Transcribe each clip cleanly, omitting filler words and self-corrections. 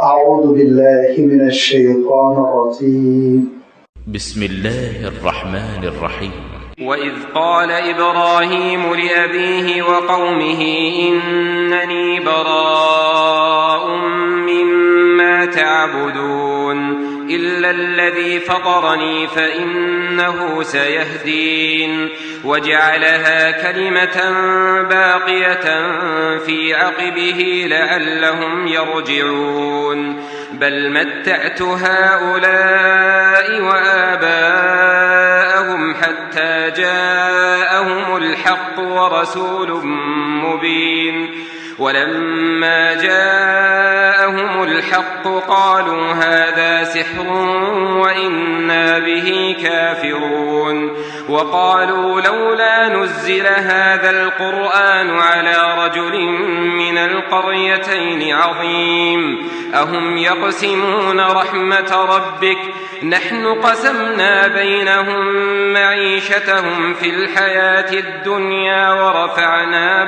أعوذ بالله من الشيطان الرجيم بسم الله الرحمن الرحيم وإذ قال إبراهيم لأبيه وقومه إنني براء مما تعبدون إلا الذي فطرني فإنه سيهدين وجعلها كلمة باقية في عقبه لعلهم يرجعون بل متعت هؤلاء وآباءهم حتى جاءهم الحق ورسول مبين ولما جاءهم الحق قالوا هذا سحر وإنا به كافرون وقالوا لولا نزل هذا القرآن على رجل من القريتين عظيم أهم يقسمون رحمة ربك نحن قسمنا بينهم معيشتهم في الحياة الدنيا ورفعنا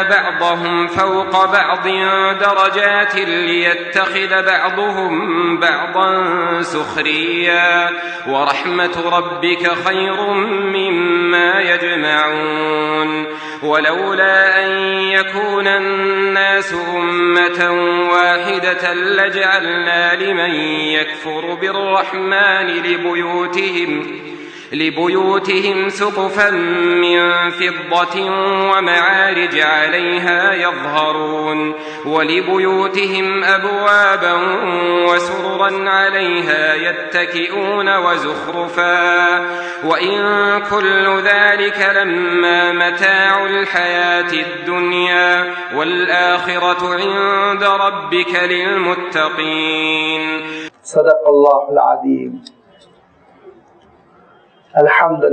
بعضهم فوق بعض درجات ليتخذ بعضهم بعضا سخريا ورحمة ربك خير مما يجمعون ولولا أن يكون الناس أمة واحدة لجعلنا لمن يكفر بالرحمن لبيوتهم سقفا من فضة ومعارج عليها يظهرون ولبيوتهم أبوابا وسررا عليها يتكئون وزخرفا وإن كل ذلك لما متاع الحياة الدنيا والآخرة عند ربك للمتقين. صدق الله العظيم. الحمد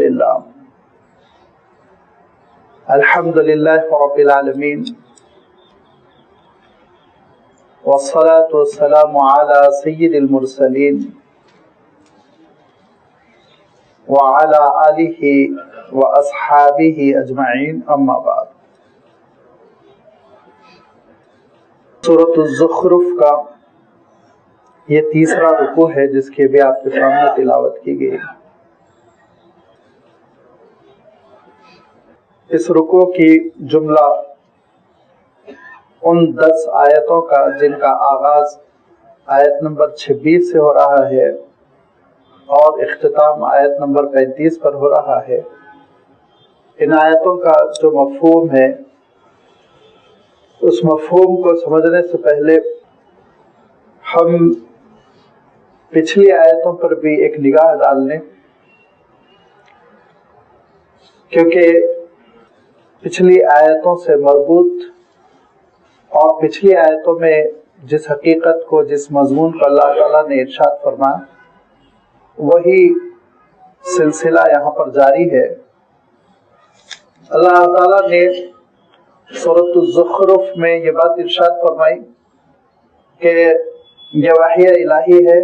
لله رب العالمين والصلاة والسلام على سيد المرسلين وعلى آله وأصحابه أجمعين أما بعد. سورۃ الزخرف کا یہ تیسرا رکوع ہے جس کی بھی آپ کے سامنے تلاوت کی گئی. اس رکوع کی جملہ ان 10 آیتوں کا جن کا آغاز آیت نمبر 26 سے ہو رہا ہے اور اختتام آیت نمبر 35 پر ہو رہا ہے. ان آیتوں کا جو مفہوم ہے اس مفہوم کو سمجھنے سے پہلے ہم پچھلی آیتوں پر بھی ایک نگاہ ڈال لیں، کیونکہ پچھلی آیتوں سے مربوط اور پچھلی آیتوں میں جس حقیقت کو، جس مضمون کو اللہ تعالیٰ نے ارشاد فرمایا وہی سلسلہ یہاں پر جاری ہے. اللہ تعالیٰ نے سورۃ الزخرف میں یہ بات ارشاد فرمائی کہ یہ وحی الہی ہے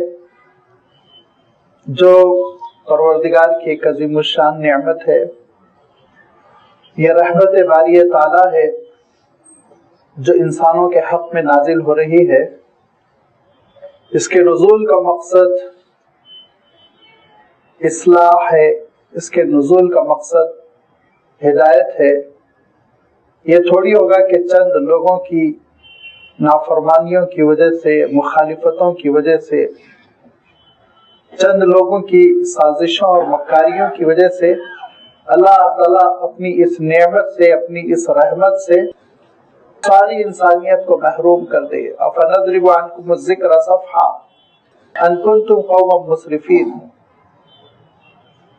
جو پروردگار کی ایک عظیم الشان نعمت ہے. یہ رحمت باری تعالیٰ ہے جو انسانوں کے حق میں نازل ہو رہی ہے. اس کے نزول کا مقصد اصلاح ہے، اس کے نزول کا مقصد ہدایت ہے. یہ تھوڑی ہوگا کہ چند لوگوں کی نافرمانیوں کی وجہ سے، مخالفتوں کی وجہ سے، چند لوگوں کی سازشوں اور مکاریوں کی وجہ سے اللہ تعالیٰ اپنی اس نعمت سے، اپنی اس رحمت سے ساری انسانیت کو محروم کر دے. أَفَنَضْرِبُ عَنْكُمُ الذِّكْرَ صَفْحًا أَن كُنتُمْ قَوْمًا مُسْرِفِينَ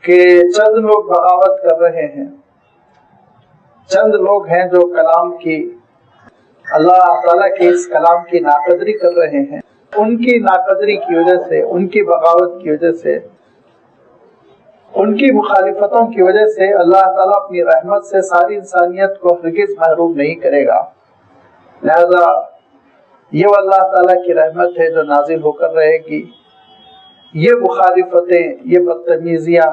کہ چند لوگ بغاوت کر رہے ہیں، چند لوگ ہیں جو کلام کی، اللہ تعالیٰ کے اس کلام کی ناقدری کر رہے ہیں. ان کی ناقدری کی وجہ سے، ان کی بغاوت کی وجہ سے، ان کی مخالفتوں کی وجہ سے اللہ تعالیٰ اپنی رحمت سے ساری انسانیت کو ہرگز محروم نہیں کرے گا. لہذا یہ اللہ تعالیٰ کی رحمت ہے جو نازل ہو کر رہے گی. یہ مخالفتیں، یہ بدتمیزیاں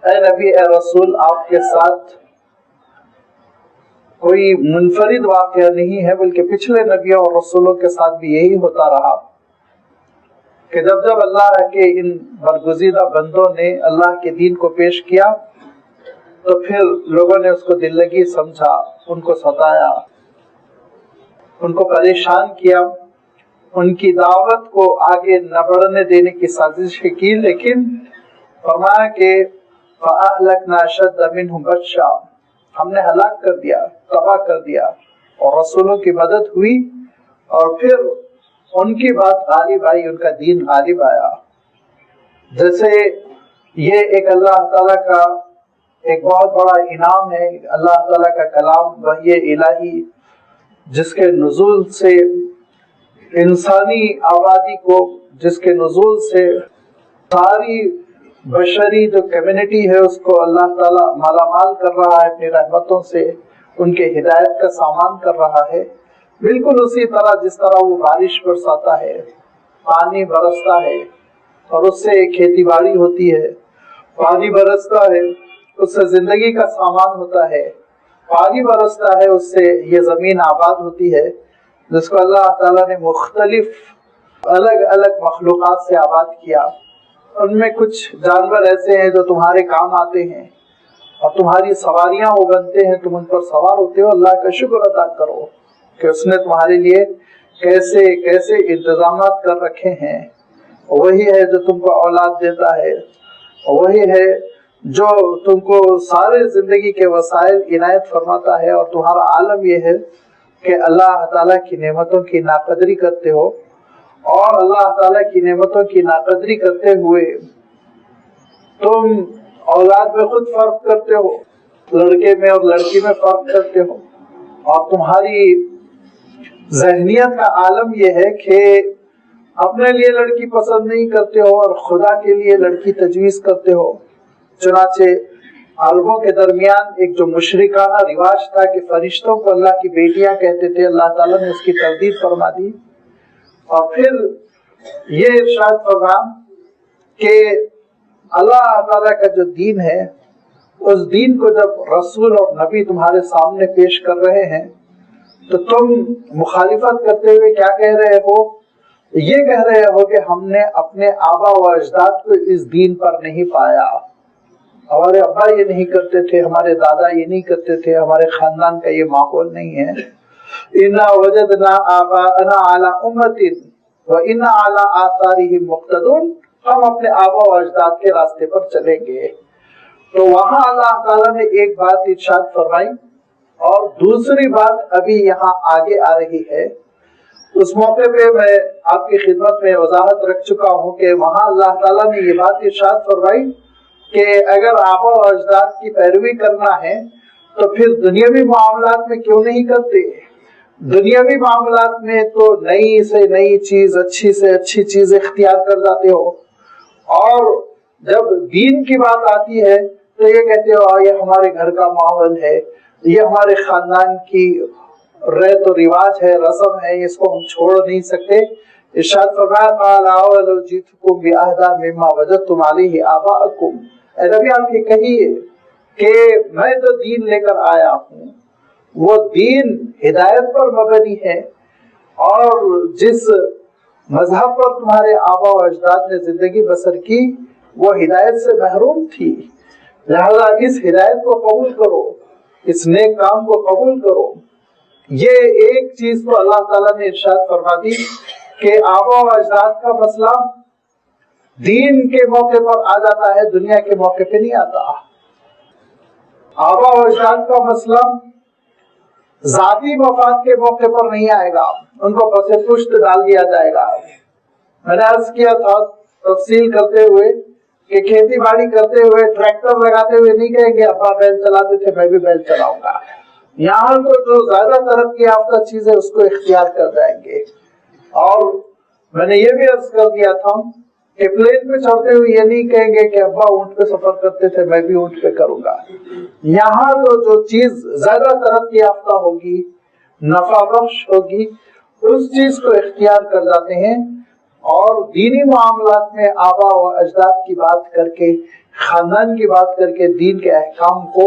اے نبی، اے رسول، آپ کے ساتھ کوئی منفرد واقعہ نہیں ہے، بلکہ پچھلے نبیوں اور رسولوں کے ساتھ بھی یہی ہوتا رہا کہ جب جب اللہ کے ان برگزیدہ بندوں نے اللہ کے دین کو پیش کیا تو پھر لوگوں نے اس کو دل لگی سمجھا، ان کو ستایا، ان کو پریشان کیا، ان کی دعوت کو آگے نہ بڑھنے دینے کی سازش کی، لیکن فرمایا کہ فَأَهْلَكْنَا أَشَدَّ مِنْهُمْ بَطْشًا، ہم نے ہلاک کر دیا، تباہ کر دیا، اور رسولوں کی مدد ہوئی اور پھر ان کی بات غالب آئی، ان کا دین غالب آیا۔ جیسے یہ ایک اللہ تعالیٰ کا ایک بہت بڑا انعام ہے، اللہ تعالیٰ کا کلام وحی الہی جس کے نزول سے انسانی آبادی کو، جس کے نزول سے ساری بشری جو کمیونٹی ہے اس کو اللہ تعالیٰ مالا مال کر رہا ہے اپنی رحمتوں سے، ان کے ہدایت کا سامان کر رہا ہے، بالکل اسی طرح جس طرح وہ بارش برساتا ہے، پانی برستا ہے اور اس سے کھیتی باڑی ہوتی ہے، پانی برستا ہے اس سے زندگی کا سامان ہوتا ہے، پانی برستا ہے اس سے یہ زمین آباد ہوتی ہے، جس کو اللہ تعالیٰ نے مختلف الگ الگ مخلوقات سے آباد کیا۔ ان میں کچھ جانور ایسے ہیں جو تمہارے کام آتے ہیں اور تمہاری سواریاں وہ بنتے ہیں، تم ان پر سوار ہوتے ہو، اللہ کا شکر ادا کرو کہ اس نے تمہارے لیے کیسے کیسے انتظامات کر رکھے ہیں۔ وہی ہے جو تم کو اولاد دیتا ہے، وہی ہے جو تم کو سارے زندگی کے وسائل عنایت فرماتا ہے، اور تمہارا عالم یہ ہے کہ اللہ تعالیٰ کی نعمتوں کی ناقدری کرتے ہو، اور اللہ تعالیٰ کی نعمتوں کی ناقدری کرتے ہوئے تم اولاد میں خود فرق کرتے ہو، لڑکے میں اور لڑکی میں فرق کرتے ہو، اور تمہاری ذہنیت کا عالم یہ ہے کہ اپنے لیے لڑکی پسند نہیں کرتے ہو اور خدا کے لیے لڑکی تجویز کرتے ہو۔ چنانچہ عربوں کے درمیان ایک جو مشرکانہ رواج تھا کہ فرشتوں کو اللہ کی بیٹیاں کہتے تھے، اللہ تعالیٰ نے اس کی تردید فرما دی، اور پھر یہ ارشاد فرما کہ اللہ تعالیٰ کا جو دین ہے اس دین کو جب رسول اور نبی تمہارے سامنے پیش کر رہے ہیں تو تم مخالفت کرتے ہوئے کیا کہہ رہے ہو؟ یہ کہہ رہے ہو کہ ہم نے اپنے آبا و اجداد کو اس دین پر نہیں پایا، ہمارے ابا یہ نہیں کرتے تھے، ہمارے دادا یہ نہیں کرتے تھے، ہمارے خاندان کا یہ ماحول نہیں ہے۔ اِنَّا وَجَدْنَا آبَاءَنَا عَلَىٰ أُمَّةٍ وَإِنَّا عَلَىٰ آثَارِهِمْ مُقْتَدُونَ، ہم اپنے آبا و اجداد کے راستے پر چلیں گے۔ تو وہاں اللہ تعالیٰ نے ایک بات ارشاد فرمائی، اور دوسری بات ابھی یہاں آگے آ رہی ہے۔ اس موقع پہ میں آپ کی خدمت میں وضاحت رکھ چکا ہوں کہ وہاں اللہ تعالیٰ نے یہ بات ارشاد فرمائی کہ اگر آبا و اجداد کی پیروی کرنا ہے تو پھر دنیاوی معاملات میں کیوں نہیں کرتے؟ دنیاوی معاملات میں تو نئی سے نئی چیز، اچھی سے اچھی چیز اختیار کر جاتے ہو، اور جب دین کی بات آتی ہے تو یہ کہتے ہو یہ ہمارے گھر کا ماحول ہے، یہ ہمارے خاندان کی ریت و رواج ہے، رسم ہے، اس کو ہم چھوڑ نہیں سکتے۔ ارشاد فرمایا قال اولو جئتکم باہدی مما وجدتم علیہ آباءکم، اے نبی آپ یہ کہیے کہ میں جو دین لے کر آیا ہوں وہ دین ہدایت پر مبنی ہے، اور جس مذہب پر تمہارے آبا و اجداد نے زندگی بسر کی وہ ہدایت سے محروم تھی، لہذا اس ہدایت کو قبول کرو، اس نیک کام کو قبول کرو۔ یہ ایک چیز تو اللہ تعالیٰ نے ارشاد فرما دی کہ آبا و اجداد کا مسئلہ دین کے موقع پر آ جاتا ہے، دنیا کے موقع پہ نہیں آتا۔ آبا و اجداد کا مسئلہ ذاتی مفاد کے موقع پر نہیں آئے گا، ان کو پس پشت ڈال دیا جائے گا۔ میں نے عرض کیا تھا تفصیل کرتے ہوئے کہ کھیتی باڑی کرتے ہوئے ٹریکٹر لگاتے ہوئے نہیں کہیں گے ابا بیل چلاتے تھے میں بھی بیل چلاؤں گا، یہاں تو جو زیادہ ترقی یافتہ چیز ہے اس کو اختیار کر جائیں گے۔ اور میں نے یہ بھی عرض کر دیا تھا کہ پلین پہ چڑھتے ہوئے یہ نہیں کہیں گے کہ ابا اونٹ پہ سفر کرتے تھے میں بھی اونٹ پہ کروں گا، یہاں تو جو چیز زیادہ ترقی یافتہ ہوگی، نفع بخش ہوگی، اس چیز کو اختیار کر جاتے ہیں، اور دینی معاملات میں آبا و اجداد کی بات کر کے، خاندان کی بات کر کے دین کے احکام کو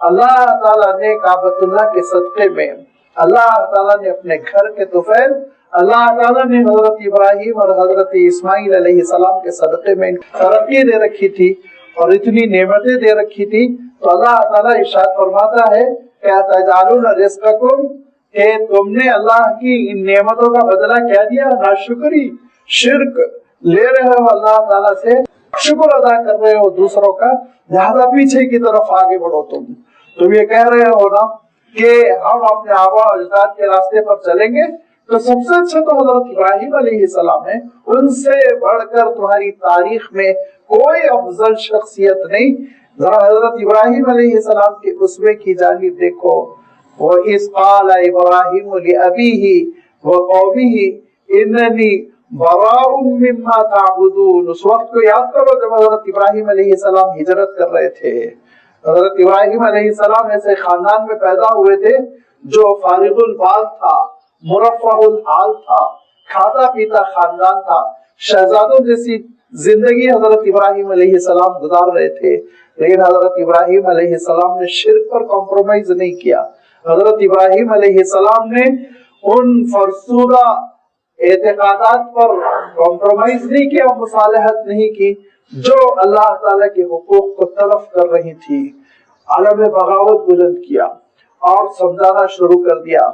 اللہ تعالیٰ نے کعبۃ اللہ کے صدقے میں، اللہ تعالیٰ نے اپنے گھر کے طفیل، اللہ تعالیٰ نے حضرت ابراہیم اور حضرت اسماعیل علیہ السلام کے صدقے میں ترقی دے رکھی تھی اور اتنی نعمتیں دے رکھی تھی. تو اللہ تعالیٰ ارشاد فرماتا ہے کہ تجعلون رزقکم، کہ تم نے اللہ کی ان نعمتوں کا بدلہ کیا دیا؟ ناشکری، شرک لے رہے ہو اللہ تعالیٰ سے، شکر ادا کر رہے ہو دوسروں کا، لہذا پیچھے کی طرف آگے بڑھو. تم یہ کہہ رہے ہو نا کہ ہم اپنے آبا و اجداد کے راستے پر چلیں گے، تو سب سے اچھا تو حضرت ابراہیم علیہ السلام ہے، ان سے بڑھ کر تمہاری تاریخ میں کوئی افضل شخصیت نہیں. ذرا حضرت ابراہیم علیہ السلام کے اسوے کی جانب دیکھو. وَإِذْ قَالَ إِبْرَاهِيمُ لِأَبِيهِ وَقَوْمِهِ إِنَّنِي بَرَاءٌ مِّمَّا تَعْبُدُونَ. اس وقت کو یاد کرو جب حضرت ابراہیم علیہ السلام ہجرت کر رہے تھے. حضرت ابراہیم علیہ السلام ایسے خاندان میں پیدا ہوئے تھے جو فارغ البال تھا، مرفہ الحال تھا، کھاتا پیتا خاندان تھا. شہزادوں جیسی زندگی حضرت ابراہیم علیہ السلام گزار رہے تھے، لیکن حضرت ابراہیم علیہ السلام نے شرک پر کمپرومائز نہیں کیا. حضرت ابراہیم علیہ السلام نے ان فرسودہ اعتقادات پر کمپرومائز نہیں کیا، مصالحت نہیں کی جو اللہ تعالیٰ کے حقوق کو تلف کر رہی تھی. عالم بغاوت بلند کیا اور سمجھانا شروع کر دیا.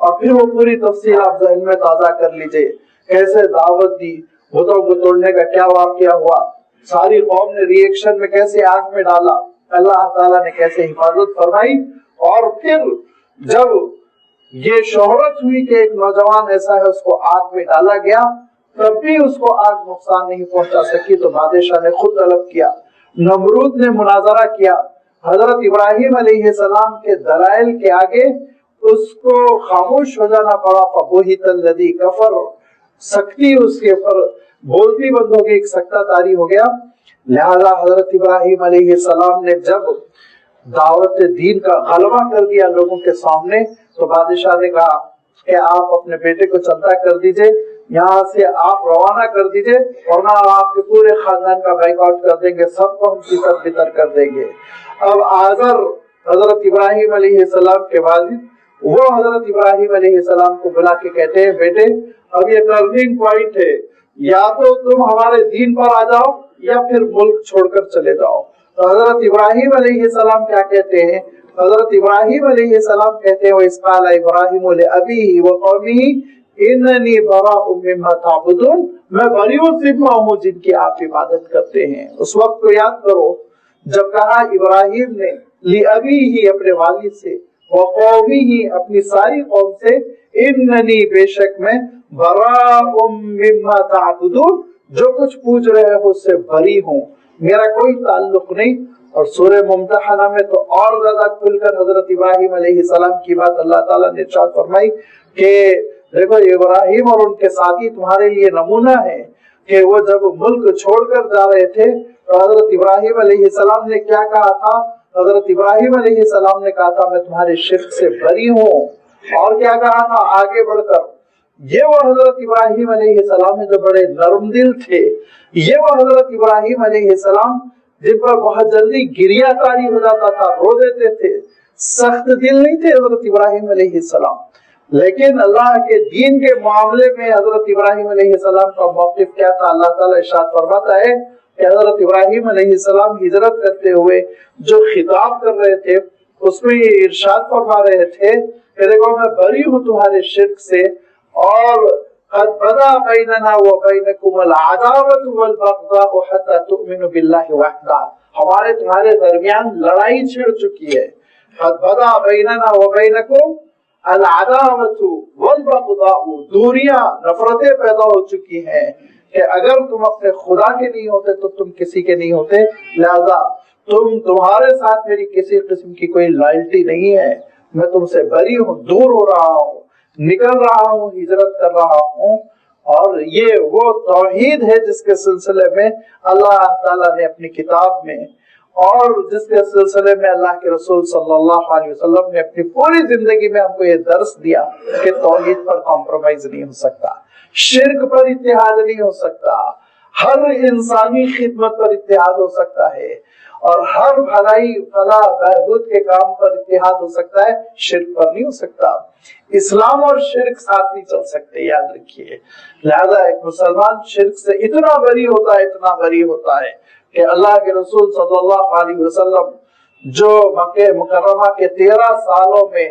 اور پھر وہ پوری تفصیل آپ ذہن میں تازہ کر لیجئے، کیسے دعوت دی، بتوں کو توڑنے کا کیا واقعہ ہوا، ساری قوم نے ری ایکشن میں کیسے آگ میں ڈالا، اللہ تعالیٰ نے کیسے حفاظت فرمائی. اور پھر جب یہ شہرت ہوئی کہ ایک نوجوان ایسا ہے اس کو آگ میں ڈالا گیا، تب بھی اس کو آگ نقصان نہیں پہنچا سکی، تو بادشاہ نے خود طلب کیا. نمرود نے مناظرہ کیا، حضرت ابراہیم علیہ السلام کے دلائل کے آگے اس کو خاموش ہو جانا پڑا. فبہت الذی کفر، سختی اس کے اوپر بولتی بند ہو گئی، ایک سکتہ طاری ہو گیا. لہذا حضرت ابراہیم علیہ السلام نے جب دعوت دین کا غلبہ کر دیا لوگوں کے سامنے، تو بادشاہ نے کہا کہ آپ اپنے بیٹے کو چلتا کر دیجئے، یہاں سے آپ روانہ کر دیجئے، ورنہ آپ کے پورے خاندان کا بائیک آؤٹ کر دیں گے، سب کو ہم تیتر بتر کر دیں گے. اب آزر حضرت ابراہیم علیہ السلام کے والد، وہ حضرت ابراہیم علیہ السلام کو بلا کے کہتے ہیں بیٹے اب یہ ٹرننگ پوائنٹ ہے، یا تو تم ہمارے دین پر آ جاؤ یا پھر ملک چھوڑ کر چلے جاؤ. تو حضرت ابراہیم علیہ السلام کیا کہتے ہیں؟ حضرت ابراہیم علیہ السلام کہتے ہیں وَإِذْ قَالَ إِبْرَاهِيمُ لِأَبِيهِ وَقَوْمِهِ إِنَّنِي بَرَاءٌ مِّمَّا تَعْبُدُونَ، میں بری ہوں جن کی آپ عبادت کرتے ہیں. اس وقت کو یاد کرو جب کہا ابراہیم نے لِأَبِيهِ اپنے والد سے، وَقَوْمِهِ اپنی ساری قوم سے، إِنَّنِي بے شک میں، بَرَاءٌ مِّمَّا تَعْبُدُونَ جو کچھ پوچھ رہے ہو اس سے بری ہوں، میرا کوئی تعلق نہیں. اور سورہ ممتحنہ میں تو اور زیادہ کھل کر حضرت ابراہیم علیہ السلام کی بات اللہ تعالیٰ نے ارشاد فرمائی کہ دیکھو ابراہیم اور ان کے ساتھی تمہارے لیے نمونہ ہے کہ وہ جب ملک چھوڑ کر جا رہے تھے تو حضرت ابراہیم علیہ السلام نے کیا کہا تھا؟ حضرت ابراہیم علیہ السلام نے کہا تھا میں تمہارے شرک سے بری ہوں. اور کیا کہا تھا آگے بڑھ کر؟ یہ وہ حضرت ابراہیم علیہ السلام جو بڑے نرم دل تھے، یہ وہ حضرت ابراہیم علیہ السلام جن پر بہت جلدی گریہ طاری ہو جاتا تھا، رو دیتے تھے، سخت دل نہیں تھے حضرت ابراہیم علیہ السلام. لیکن اللہ کے دین کے معاملے میں حضرت ابراہیم علیہ السلام کا موقف کیا تھا؟ اللہ تعالیٰ ارشاد فرماتا ہے کہ حضرت ابراہیم علیہ السلام ہجرت کرتے ہوئے جو خطاب کر رہے تھے اس میں یہ ارشاد فرما رہے تھے کہ دیکھو میں بری ہوں تمہارے شرک سے، اور قد بدا بیننا وبینکم العداوۃ والبغضاء حتی تؤمنوا باللہ وحدہ، ہمارے تمہارے درمیان لڑائی چھڑ چکی ہے. قد بدا بیننا وبینکم العداوۃ والبغضاء، دوریاں نفرتیں پیدا ہو چکی ہیں کہ اگر تم اپنے خدا کے نہیں ہوتے تو تم کسی کے نہیں ہوتے، لہذا تمہارے ساتھ میری کسی قسم کی کوئی لائلٹی نہیں ہے، میں تم سے بری ہوں، دور ہو رہا ہوں، نکل رہا ہوں، ہجرت کر رہا ہوں. اور یہ وہ توحید ہے جس کے سلسلے میں اللہ تعالیٰ نے اپنی کتاب میں اور جس کے سلسلے میں اللہ کے رسول صلی اللہ علیہ وسلم نے اپنی پوری زندگی میں ہم کو یہ درس دیا کہ توحید پر کمپرومائز نہیں ہو سکتا، شرک پر اتحاد نہیں ہو سکتا، ہر انسانی خدمت پر اتحاد ہو سکتا ہے اور ہر بھلائی فلاح بہبود کے کام پر اتحاد ہو سکتا ہے، شرک پر نہیں ہو سکتا۔ اسلام اور شرک ساتھ نہیں چل سکتے، یاد رکھیے۔ لہذا ایک مسلمان شرک سے اتنا بری ہوتا ہے کہ اللہ کے رسول صلی اللہ علیہ وسلم جو مکہ مکرمہ کے 13 سالوں میں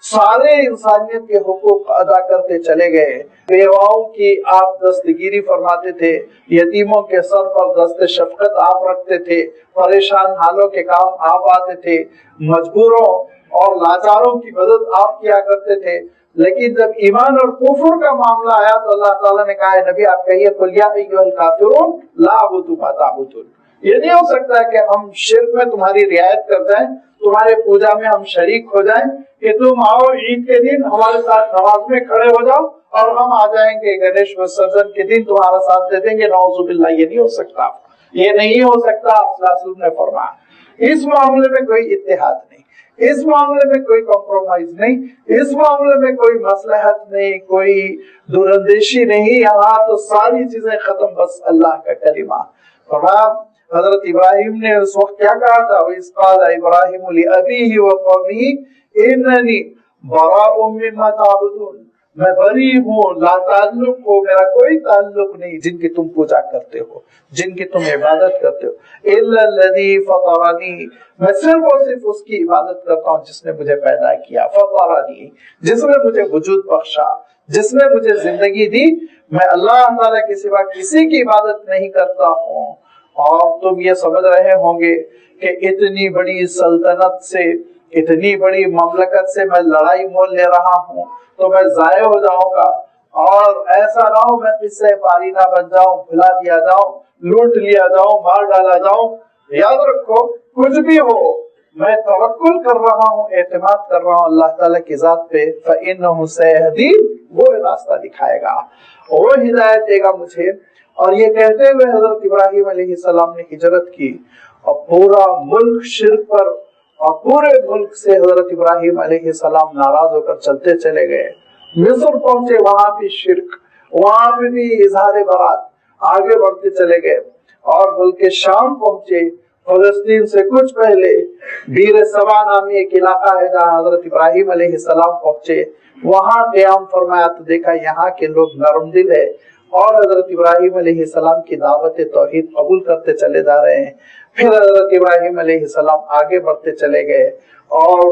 سارے انسانیت کے حقوق ادا کرتے چلے گئے، بیواؤں کی آپ دستگیری فرماتے تھے، یتیموں کے سر پر دست شفقت آپ رکھتے تھے، پریشان حالوں کے کام آپ آتے تھے، مجبوروں اور لاچاروں کی مدد آپ کیا کرتے تھے، لیکن جب ایمان اور کفر کا معاملہ آیا تو اللہ تعالیٰ نے کہا ہے نبی آپ کہیے قل یا ایھا الکافرون لا اعبد ما تعبدون۔ یہ نہیں ہو سکتا کہ ہم شرک میں تمہاری رعایت کر جائیں، تمہارے پوجا میں ہم شریک ہو جائیں کہ تم آؤ عید کے دن ہمارے ساتھ نماز میں کھڑے ہو جاؤ اور ہم آ جائیں گے گنیش وسرجن کے دن تمہارا ساتھ دے دیں گے، نعوذ باللہ۔ یہ نہیں ہو سکتا، یہ نہیں ہو سکتا۔ صلی اللہ علیہ وسلم نے فرمایا اس معاملے میں کوئی اتحاد نہیں، اس معاملے میں کوئی کمپرومائز نہیں، اس معاملے میں کوئی مصلحت نہیں، کوئی دوراندیشی نہیں، یہاں تو ساری چیزیں ختم، بس اللہ کا کلمہ۔ فرمایا حضرت ابراہیم نے اس وقت کیا کہا تھا، وَإِذْ قَالَ إِبْرَاهِيمُ لِأَبِيهِ وَقَوْمِهِ إِنَّنِي بَرَاءٌ مِّمَّا تَعْبُدُونَ، میں بری ہوں، لا تعلق ہو، میرا کوئی تعلق نہیں جن کی تم پوجا کرتے ہو، جن کی تم عبادت کرتے ہو۔ إِلَّا الَّذِي فَطَرَنِي، میں صرف اور صرف اس کی عبادت کرتا ہوں جس نے مجھے پیدا کیا، فَطَرَنِي، جس نے مجھے وجود بخشا، جس نے مجھے زندگی دی، میں اللہ تعالیٰ کے سوا کسی کی عبادت نہیں کرتا ہوں۔ اور تم یہ سمجھ رہے ہوں گے کہ اتنی بڑی سلطنت سے، اتنی بڑی مملکت سے میں لڑائی مول لے رہا ہوں تو میں ضائع ہو جاؤں گا، اور ایسا نہ ہو میں قصہ پارینہ بن جاؤں، بھلا دیا جاؤں، لوٹ لیا جاؤں، مار ڈالا جاؤں۔ یاد رکھو کچھ بھی ہو میں توکل کر رہا ہوں، اعتماد کر رہا ہوں اللہ تعالیٰ کی ذات پہ، فَإِنَّهُ سَيَهْدِينِ، وہ راستہ دکھائے گا، وہ ہدایت دے گا مجھے۔ اور یہ کہتے ہوئے حضرت ابراہیم علیہ السلام نے ہجرت کی، اور پورا ملک شرک پر، اور پورے ملک سے حضرت ابراہیم علیہ السلام ناراض ہو کر چلتے چلے گئے۔ مصر پہنچے، وہاں بھی شرک، وہاں پہ بھی اظہار برات، آگے بڑھتے چلے گئے، اور ملک شام پہنچے، فلسطین سے کچھ پہلے بیر سبا نامی ایک علاقہ ہے جہاں حضرت ابراہیم علیہ السلام پہنچے، وہاں قیام فرمایا تو دیکھا یہاں کے لوگ نرم دل ہے اور حضرت ابراہیم علیہ السلام کی دعوت توحید قبول کرتے چلے جا رہے ہیں۔ پھر حضرت ابراہیم علیہ السلام آگے بڑھتے چلے گئے، اور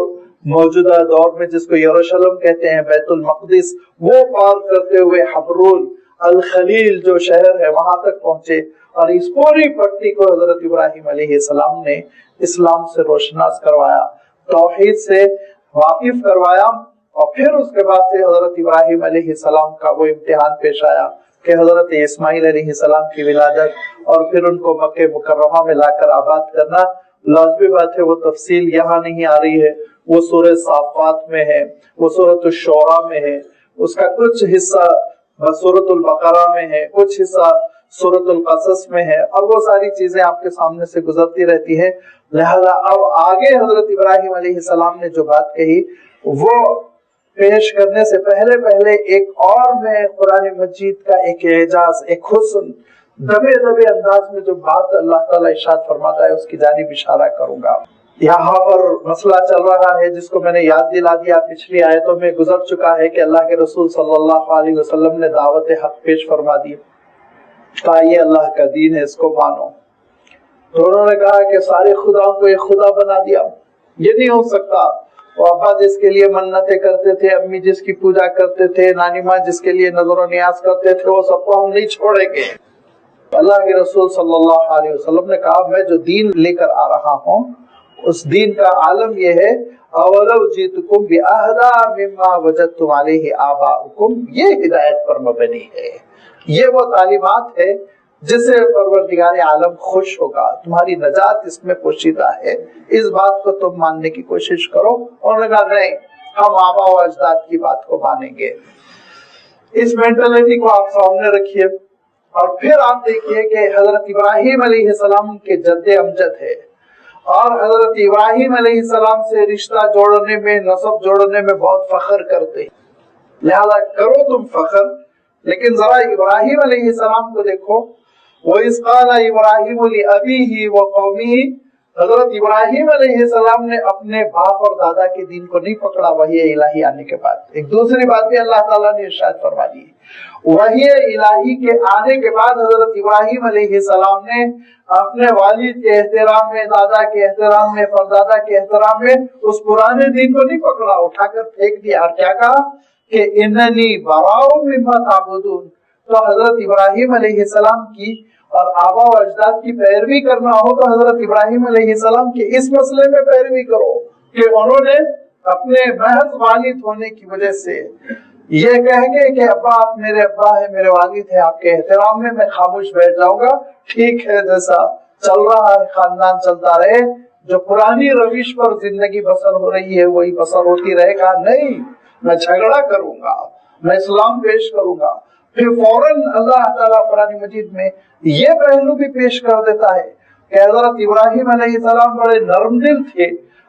موجودہ دور میں جس کو یروشلم کہتے ہیں، بیت المقدس، وہ پار کرتے ہوئے حبرون الخلیل جو شہر ہے وہاں تک پہنچے، اور اس پوری پٹی کو حضرت ابراہیم علیہ السلام نے اسلام سے روشناس کروایا، توحید سے واقف کروایا۔ اور پھر اس کے بعد سے حضرت ابراہیم علیہ السلام کا وہ امتحان پیش آیا کہ حضرت اسماعیل علیہ السلام کی ولادت، اور پھر ان کو مکہ مکرمہ میں لا کر آباد کرنا۔ لازمی بات ہے وہ تفصیل یہاں نہیں آ رہی ہے، وہ سورہ صافات میں ہے، وہ سورۃ الشعراء میں ہے، اس کا کچھ حصہ سورۃ البقرہ میں ہے، کچھ حصہ سورۃ القصص میں ہے، اور وہ ساری چیزیں آپ کے سامنے سے گزرتی رہتی ہے۔ لہذا اب آگے حضرت ابراہیم علیہ السلام نے جو بات کہی وہ پیش کرنے سے پہلے ایک اور میں قرآن مجید کا ایک اعجاز، ایک حسن دبے دبے انداز میں جو بات اللہ تعالیٰ ارشاد فرماتا ہے اس کی جانب اشارہ کروں گا۔ یہاں پر مسئلہ چل رہا ہے جس کو میں نے یاد دلا دیا، پچھلی آیتوں میں گزر چکا ہے کہ اللہ کے رسول صلی اللہ علیہ وسلم نے دعوت حق پیش فرما دی، کہا یہ اللہ کا دین ہے، اس کو مانو۔ تو انہوں نے کہا کہ سارے خداؤں کو یہ خدا بنا دیا، یہ نہیں ہو سکتا۔ وہ ابا جس کے لیے منتیں کرتے تھے، امی جس کی پوجا کرتے تھے، نانی ماں جس کے لیے نظر و نیاز کرتے تھے، وہ سب کو ہم نہیں چھوڑیں گے۔ اللہ کے رسول صلی اللہ علیہ وسلم نے کہا میں جو دین لے کر آ رہا ہوں اس دین کا عالم یہ ہے، اولو جئتکم بأہدی مما وجدتم علیہ آباؤکم، یہ ہدایت پر مبنی ہے، یہ وہ تعلیمات ہے جس سے پروردگار عالم خوش ہوگا، تمہاری نجات اس میں پوشیدہ ہے، اس بات کو تم ماننے کی کوشش کرو۔ اور کہا نہیں، ہم آبا و اجداد کی بات کو مانیں گے۔ اس مینٹلٹی کو آپ سامنے رکھیے، اور پھر آپ دیکھیے کہ حضرت ابراہیم علیہ السلام کے جد امجد ہے، اور حضرت ابراہیم علیہ السلام سے رشتہ جوڑنے میں، نسب جوڑنے میں بہت فخر کرتے ہیں، لہذا کرو تم فخر، لیکن ذرا ابراہیم علیہ السلام کو دیکھو، وَإِذْ قَالَ إِبْرَاهِيمُ لِأَبِيهِ وَقَوْمِهِ، حضرت ابراہیم علیہ السلام نے اپنے باپ اور دادا کے دین کو نہیں پکڑا وحی الہی آنے کے بعد۔ ایک دوسری بات بھی اللہ تعالیٰ نے ارشاد فرما دی، وحی الہی کے آنے کے بعد حضرت ابراہیم علیہ السلام نے اپنے والد کے احترام میں، دادا کے احترام میں، پردادا کے احترام میں اس پرانے دین کو نہیں پکڑا، اٹھا کر پھینک دیا، اور کیا کہا کہ اننی براء مما تعبدون۔ تو حضرت ابراہیم علیہ السلام کی اور آبا و اجداد کی پیروی کرنا ہو تو حضرت ابراہیم علیہ السلام کے اس مسئلے میں پیروی کرو کہ انہوں نے اپنے محض والد ہونے کی وجہ سے یہ کہہ گے کہ ابا آپ میرے ابا ہے، میرے والد ہے، آپ کے احترام میں خاموش بیٹھ جاؤں گا، ٹھیک ہے، جیسا چل رہا ہے خاندان چلتا رہے، جو پرانی روش پر زندگی بسر ہو رہی ہے وہی بسر ہوتی رہے گا، نہیں، میں جھگڑا کروں گا، میں اسلام پیش کروں گا۔ پھر فوراً اللہ تعالیٰ قرآن مجید میں یہ پہلو بھی پیش کر دیتا ہے کہ حضرت ابراہیم علیہ السلام بڑے نرم دل تھے،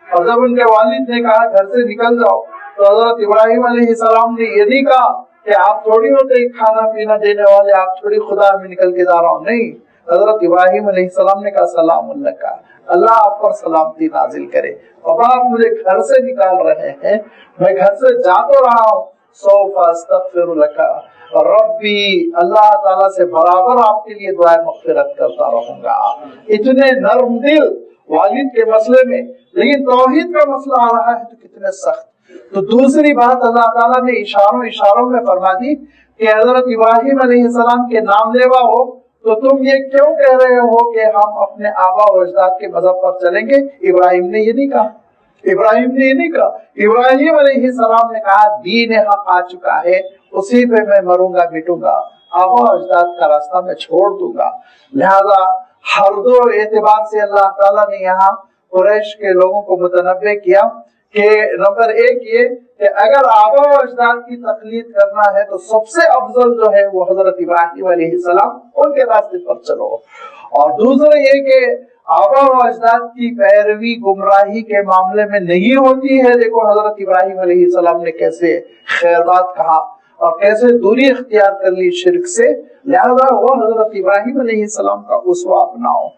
اور جب ان کے والد نے کہا گھر سے نکل جاؤ تو حضرت ابراہیم علیہ السلام نے یہ نہیں کہا کہ آپ تھوڑی ہوتے کھانا پینا دینے والے، آپ تھوڑی خدا میں نکل کے جا رہا ہوں، نہیں، حضرت ابراہیم علیہ السلام نے کہا سلام علیکم، اللہ آپ پر سلامتی نازل کرے، ابا آپ مجھے گھر سے نکال رہے ہیں، میں گھر سے جا تو رہا ہوں، سوف استغفر لک ربی، اللہ تعالیٰ سے برابر آپ کے لیے دعائیں مغفرت کرتا رہوں گا۔ اتنے نرم دل والد کے مسئلے میں، لیکن توحید کا مسئلہ آ رہا ہے تو کتنے سخت۔ تو دوسری بات اللہ تعالیٰ نے اشاروں میں فرما دی کہ حضرت ابراہیم علیہ السلام کے نام لیوا ہو تو تم یہ کیوں کہہ رہے ہو کہ ہم اپنے آبا و اجداد کے مذہب پر چلیں گے؟ ابراہیم نے یہ نہیں کہا، ابراہیم علیہ السلام نے کہا دین حق آ چکا ہے، اسی پہ میں مروں گا مٹوں گا، آبا و اجداد کا راستہ میں چھوڑ دوں گا۔ لہذا ہر دو اعتبار سے اللہ تعالیٰ نے یہاں قریش کے لوگوں کو متنبہ کیا کہ نمبر ایک یہ کہ اگر آبا و اجداد کی تقلید کرنا ہے تو سب سے افضل جو ہے وہ حضرت ابراہیم علیہ السلام، ان کے راستے پر چلو، اور دوسرا یہ کہ آبا و اجداد کی پیروی گمراہی کے معاملے میں نہیں ہوتی ہے۔ دیکھو حضرت ابراہیم علیہ السلام نے کیسے خیر بات کہا اور کیسے دوری اختیار کر لی شرک سے، لہذا وہ حضرت ابراہیم علیہ السلام کا اسوہ اپناؤ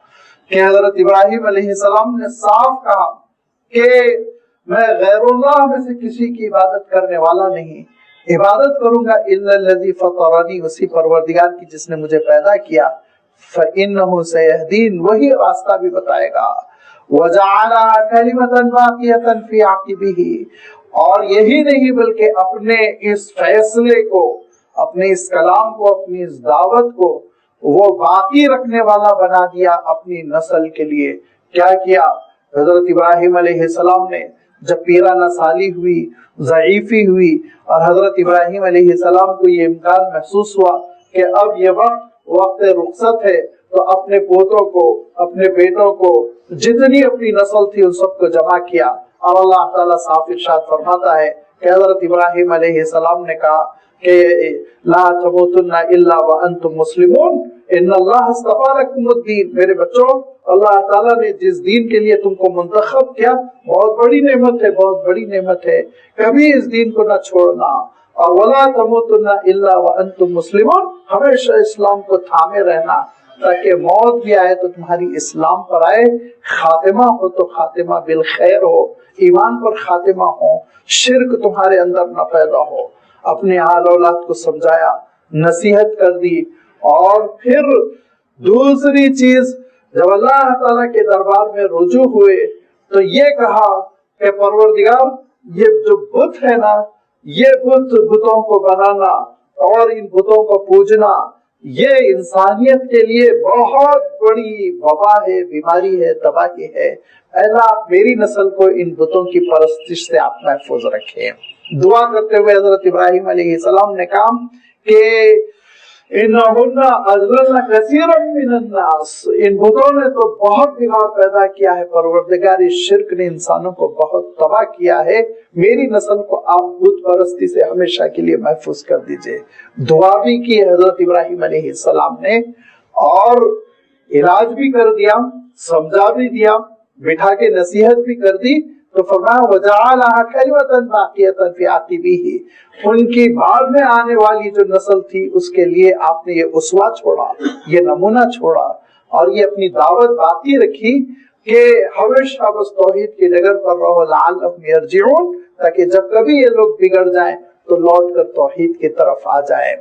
کہ حضرت ابراہیم علیہ السلام نے صاف کہا کہ میں غیر اللہ میں سے کسی کی عبادت کرنے والا نہیں، عبادت کروں گا الا الذی فطرنی، اسی پروردگار کی جس نے مجھے پیدا کیا، فإنہ سیہدین، وہی راستہ بھی بتائے گا، وجعلها کلمۃ باقیۃ فی عقبہ، اور یہی نہیں بلکہ اپنے اس فیصلے کو، اپنے اس کلام کو، اپنی اس دعوت کو وہ باقی رکھنے والا بنا دیا اپنی نسل کے لیے۔ کیا کیا حضرت ابراہیم علیہ السلام نے؟ جب پیرانہ سالی ہوئی، ضعیفی ہوئی، اور حضرت ابراہیم علیہ السلام کو یہ امکان محسوس ہوا کہ اب یہ وقت رخصت ہے، تو اپنے پوتوں کو، اپنے بیٹوں کو، جتنی اپنی نسل تھی ان سب کو جمع کیا، اور اللہ تعالیٰ صاف ارشاد فرماتا ہے کہ حضرت ابراہیم علیہ السلام نے کہا کہ لا تموتن الا وانتم مسلمون ان اللہ اصطفى لكم الدین، میرے بچوں اللہ تعالیٰ نے جس دین کے لیے تم کو منتخب کیا بہت بڑی نعمت ہے، بہت بڑی نعمت ہے، کبھی اس دین کو نہ چھوڑنا، اور ولا تموتن الا وانتم مسلمون، ہمیشہ اسلام کو تھامے رہنا تاکہ موت بھی آئے تو تمہاری اسلام پر آئے، خاتمہ ہو تو خاتمہ بالخیر ہو، ایمان پر خاتمہ ہو، شرک تمہارے اندر نہ پیدا ہو۔ اپنے آل اولاد کو سمجھایا، نصیحت کر دی، اور پھر دوسری چیز جب اللہ تعالیٰ کے دربار میں رجوع ہوئے تو یہ کہا کہ پروردگار یہ جو بت ہے نا، یہ بتوں کو بنانا اور ان بتوں کو پوجنا یہ انسانیت کے لیے بہت بڑی وبا ہے، بیماری ہے، تباہی ہے، اللہ میری نسل کو ان بتوں کی پرستش سے آپ محفوظ رکھیں۔ دعا کرتے ہوئے حضرت ابراہیم علیہ السلام نے کہا کہ انہن اضللن کثیرا من الناس، ان بتوں نے تو بہت بگاڑ پیدا کیا ہے، پروردگار اس شرک نے انسانوں کو بہت تباہ کیا ہے، میری نسل کو آپ بت پرستی سے ہمیشہ کے لیے محفوظ کر دیجئے۔ دعا بھی کی حضرت ابراہیم علیہ السلام نے، اور علاج بھی کر دیا، سمجھا بھی دیا، بٹھا کے نصیحت بھی کر دی، تو فرمایا وَجَعَلَهَا كَلِمَةً بَاقِيَةً فِي عَقِبِهِ، ان کی بعد میں آنے والی جو نسل تھی اس کے لیے آپ نے یہ اسوہ چھوڑا، یہ نمونہ چھوڑا، اور یہ اپنی دعوت باقی رکھی کہ ہمیشہ بس توحید کی ڈگر پر رہو لعلہم یرجعون، تاکہ جب کبھی یہ لوگ بگڑ جائیں تو لوٹ کر توحید کی طرف آ جائیں۔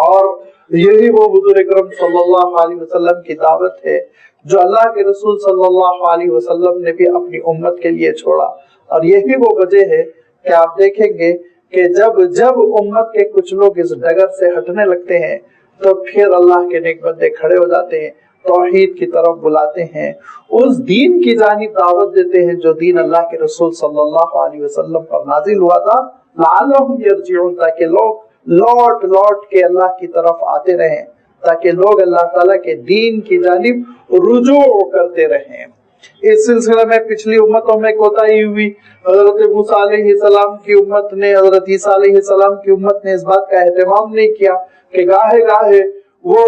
اور یہی وہ حضور اکرم صلی اللہ علیہ وسلم کی دعوت ہے جو اللہ کے رسول صلی اللہ علیہ وسلم نے بھی اپنی امت کے لیے چھوڑا، اور یہی وہ وجہ ہے کہ آپ دیکھیں گے کہ جب امت کے کچھ لوگ اس ڈگر سے ہٹنے لگتے ہیں تو پھر اللہ کے نیک بندے کھڑے ہو جاتے ہیں، توحید کی طرف بلاتے ہیں، اس دین کی جانب دعوت دیتے ہیں جو دین اللہ کے رسول صلی اللہ علیہ وسلم پر نازل ہوا تھا، لعلہم یرجعون، تاکہ لوگ لوٹ کے اللہ کی طرف آتے رہیں، تاکہ لوگ اللہ تعالیٰ کے دین کی جانب رجوع کرتے رہیں۔ اس سلسلے میں پچھلی امتوں میں کوتاہی ہوئی، حضرت موسیٰ علیہ السلام کی امت نے، حضرت عیسیٰ علیہ السلام کی امت نے اس بات کا اہتمام نہیں کیا کہ گاہے وہ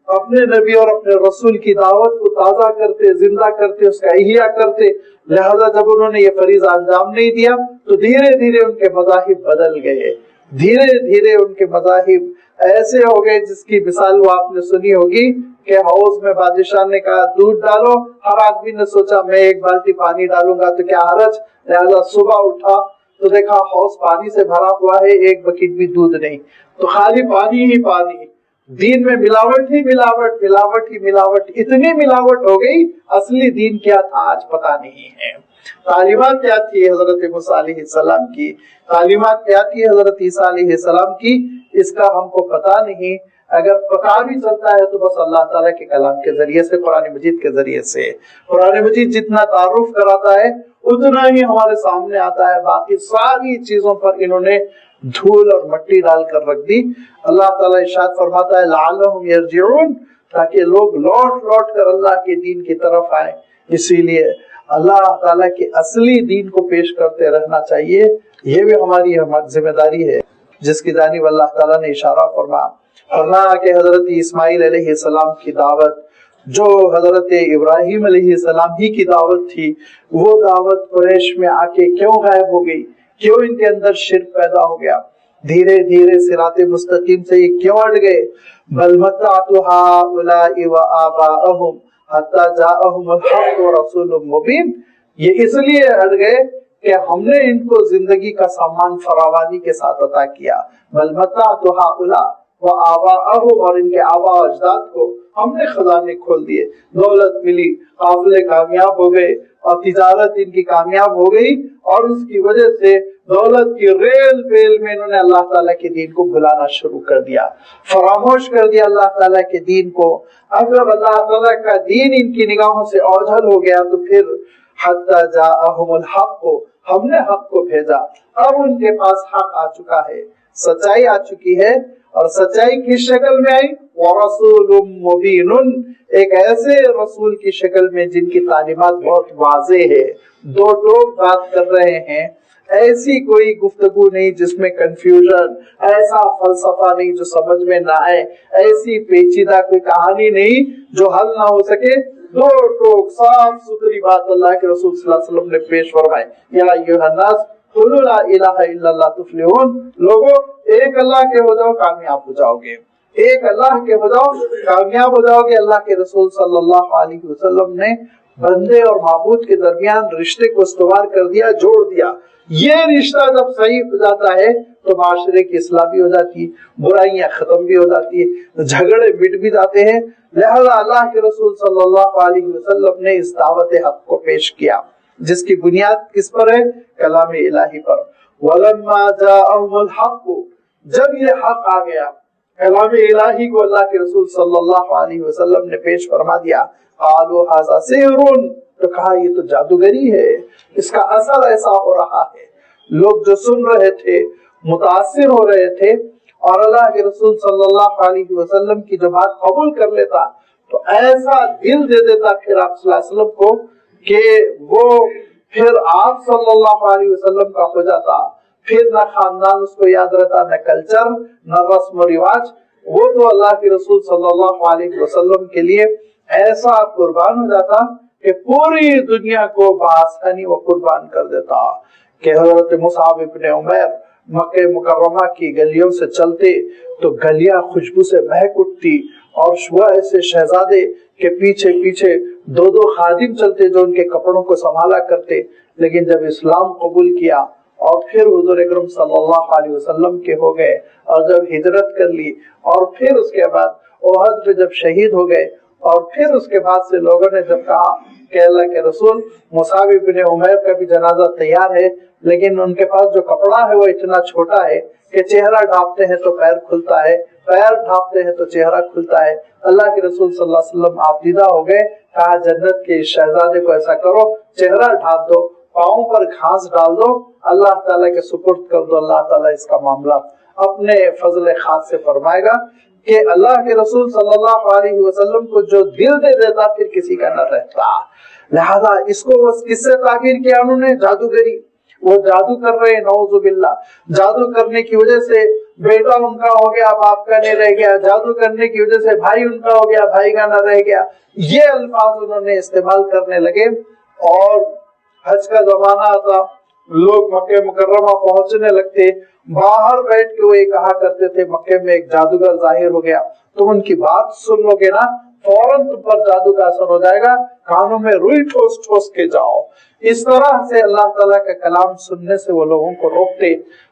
اپنے نبی اور اپنے رسول کی دعوت کو تازہ کرتے، زندہ کرتے، اس کا احیاء کرتے۔ لہذا جب انہوں نے یہ فریضہ انجام نہیں دیا تو دھیرے دھیرے ان کے مذاہب بدل گئے، دھیرے دھیرے ان کے مذاہب ایسے ہو گئے جس کی مثال وہ آپ نے سنی ہوگی کہ حوض میں بادشاہ نے کہا دودھ ڈالو، ہر آدمی نے سوچا میں ایک بالٹی پانی ڈالوں گا تو کیا حرج، لہذا صبح اٹھا تو دیکھا حوض پانی سے بھرا ہوا ہے، ایک بکیٹ بھی دودھ نہیں، تو خالی پانی ہی پانی۔ دین میں ملاوٹ ہی ملاوٹ، اتنی ملاوٹ ہو گئی، اصلی دین کیا تھا آج پتہ نہیں ہے۔ تعلیمات کیا تھی حضرت موسیٰ علیہ السلام کی، تعلیمات کیا تھی حضرت عیسیٰ علیہ السلام کی، اس کا ہم کو پتہ نہیں۔ اگر پتہ بھی چلتا ہے تو بس اللہ تعالیٰ کے کلام کے ذریعے سے، قرآن مجید کے ذریعے سے۔ قرآن مجید جتنا تعارف کراتا ہے اتنا ہی ہمارے سامنے آتا ہے، باقی ساری چیزوں پر انہوں نے دھول اور مٹی ڈال کر رکھ دی۔ اللہ تعالیٰ ارشاد فرماتا ہے لعلہم یرجعون، تاکہ لوگ لوٹ کر اللہ کے دین کی طرف آئیں۔ اسی لیے اللہ تعالیٰ کے اصلی دین کو پیش کرتے رہنا چاہیے، یہ بھی ہماری ذمہ داری ہے جس کی جانب اللہ تعالیٰ نے اشارہ فرمایا کہ حضرت اسماعیل علیہ السلام کی دعوت جو حضرت ابراہیم علیہ السلام ہی کی دعوت تھی، وہ دعوت قریش میں آ کے کیوں غائب ہو گئی، کیوں ان کے اندر شرک پیدا ہو گیا، دھیرے دھیرے صراط مستقیم سے یہ کیوں ہٹ گئے؟ بل متعت هؤلاء وآباءهم حتی جاءهم الحق ورسول مبین، یہ اس لیے ہٹ گئے کہ ہم نے ان کو زندگی کا سامان فراوانی کے ساتھ عطا کیا۔ بل متعت هؤلاء وآباءهم، اور ان کے آبا و اجداد کو ہم نے خزانے کھول دیے، دولت ملی، قافلے کامیاب ہو گئے، اور تجارت ان کی کامیاب ہو گئی، اور اس کی وجہ سے دولت کی ریل پیل میں انہوں نے اللہ تعالیٰ کے دین کو بھلانا شروع کر دیا، فراموش کر دیا اللہ تعالیٰ کے دین کو۔ اگر اللہ تعالیٰ کا دین ان کی نگاہوں سے اوجھل ہو گیا تو پھر حتی جاءہم الحق، ہم نے حق کو بھیجا، اب ان کے پاس حق آ چکا ہے، سچائی آ چکی ہے، اور سچائی کی شکل میں آئی ورسول مبین، ایک ایسے رسول کی شکل میں جن کی تعلیمات بہت واضح ہے، دو ٹوک بات کر رہے ہیں، ایسی کوئی گفتگو نہیں جس میں کنفیوژن، ایسا فلسفہ نہیں جو سمجھ میں نہ آئے، ایسی پیچیدہ کوئی کہانی نہیں جو حل نہ ہو سکے، دو ٹوک صاف ستھری بات اللہ کے رسول صلی اللہ علیہ وسلم نے پیش فرمائی۔ یا ایھا الناس قولوا لا الہ الا اللہ تفلحون، لوگوں ایک اللہ کے ہو جاؤ کامیاب ہو جاؤ گے، ایک اللہ کے ہو جاؤ کامیاب ہو جاؤ گے۔ اللہ کے رسول صلی اللہ علیہ وسلم نے بندے اور معبود کے درمیان رشتے کو استوار کر دیا، جوڑ دیا۔ یہ رشتہ جب صحیح ہو جاتا ہے تو معاشرے کی اصلاح بھی ہو جاتی ہے، برائیاں ختم بھی ہو جاتی ہے، جھگڑے مٹ بھی جاتے ہیں۔ لہذا اللہ کے رسول صلی اللہ علیہ وسلم نے اس دعوت حق کو پیش کیا جس کی بنیاد کس پر ہے؟ کلام الہی پر۔ وَلَمَّا جَاءَهُمُ الْحَقُّ، جب یہ حق آ گیا، کلام الہی کو اللہ کے رسول صلی اللہ علیہ وسلم نے پیش فرما دیا، قَالُوا هَذَا سِحْرٌ، تو کہا یہ تو جادوگری ہے، اس کا اثر ایسا ہو رہا ہے۔ لوگ جو سن رہے تھے متاثر ہو رہے تھے، اور اللہ کے رسول صلی اللہ علیہ وسلم کی جو بات قبول کر لیتا تو ایسا دل دے دیتا پھر آپ صلی اللہ علیہ وسلم کو کہ وہ پھر آپ صلی اللہ علیہ وسلم کا ہو جاتا، پھر نہ خاندان اس کو یاد رہتا، نہ کلچر، نہ رسم و رواج، وہ تو اللہ کے رسول صلی اللہ علیہ وسلم کے لیے ایسا قربان ہو جاتا کہ پوری دنیا کو بآسانی وہ قربان کر دیتا کہ حضرت مصعب ابن عمیر مکہ مکرمہ کی گلیوں سے چلتے تو گلیاں خوشبو سے مہک اٹھتی اور وہ ایسے شہزادے کے پیچھے پیچھے دو دو خادم چلتے جو ان کے کپڑوں کو سنبھالا کرتے. لیکن جب اسلام قبول کیا اور پھر حضور اکرم صلی اللہ علیہ وسلم کے ہو گئے اور جب ہجرت کر لی اور پھر اس کے بعد احد پہ جب شہید ہو گئے اور پھر اس کے بعد سے لوگوں نے جب کہا کہ اللہ کے رسول مصعب بن عمیر کا بھی جنازہ تیار ہے لیکن ان کے پاس جو کپڑا ہے وہ اتنا چھوٹا ہے کہ چہرہ ڈھانپتے ہیں تو پیر کھلتا ہے, پیر ڈھانپتے ہیں تو چہرہ کھلتا ہے. اللہ کے رسول صلی اللہ علیہ وسلم آپ دیدہ ہو گئے, کہا جنت کے شہزادے کو ایسا کرو, چہرہ ڈھانپ دو, پاؤں پر گھاس ڈال دو, اللہ تعالیٰ کے سپرد کر دو, اللہ تعالیٰ اس کا معاملہ اپنے فضل خاص سے فرمائے گا. کہ اللہ کے رسول صلی اللہ علیہ وسلم کو جو دل دے دیتا پھر کسی کا نہ رہتا. لہذا اس کو کس سے تعبیر کیا انہوں نے؟ جادوگری. وہ جادو کر رہے ہیں, نعوذ باللہ. جادو کرنے کی وجہ سے بیٹا ان کا ہو گیا, باپ کا نہیں رہ گیا. جادو کرنے کی وجہ سے بھائی ان کا ہو گیا, بھائی کا نہ رہ گیا. یہ الفاظ انہوں نے استعمال کرنے لگے. اور حج کا زمانہ آتا, لوگ مکہ مکرمہ پہنچنے لگتے, باہر بیٹھ کے وہ یہ کہا کرتے تھے مکے میں ایک جادوگر ظاہر ہو گیا. تم ان کی بات سن لو گے نا فوراً تم پر جادو کا اثر ہو جائے گا, کانوں میں روئی ٹھوس ٹھوس کے جاؤ. اس طرح سے اللہ تعالیٰ کا کلام سننے سے وہ لوگوں کو روکتے.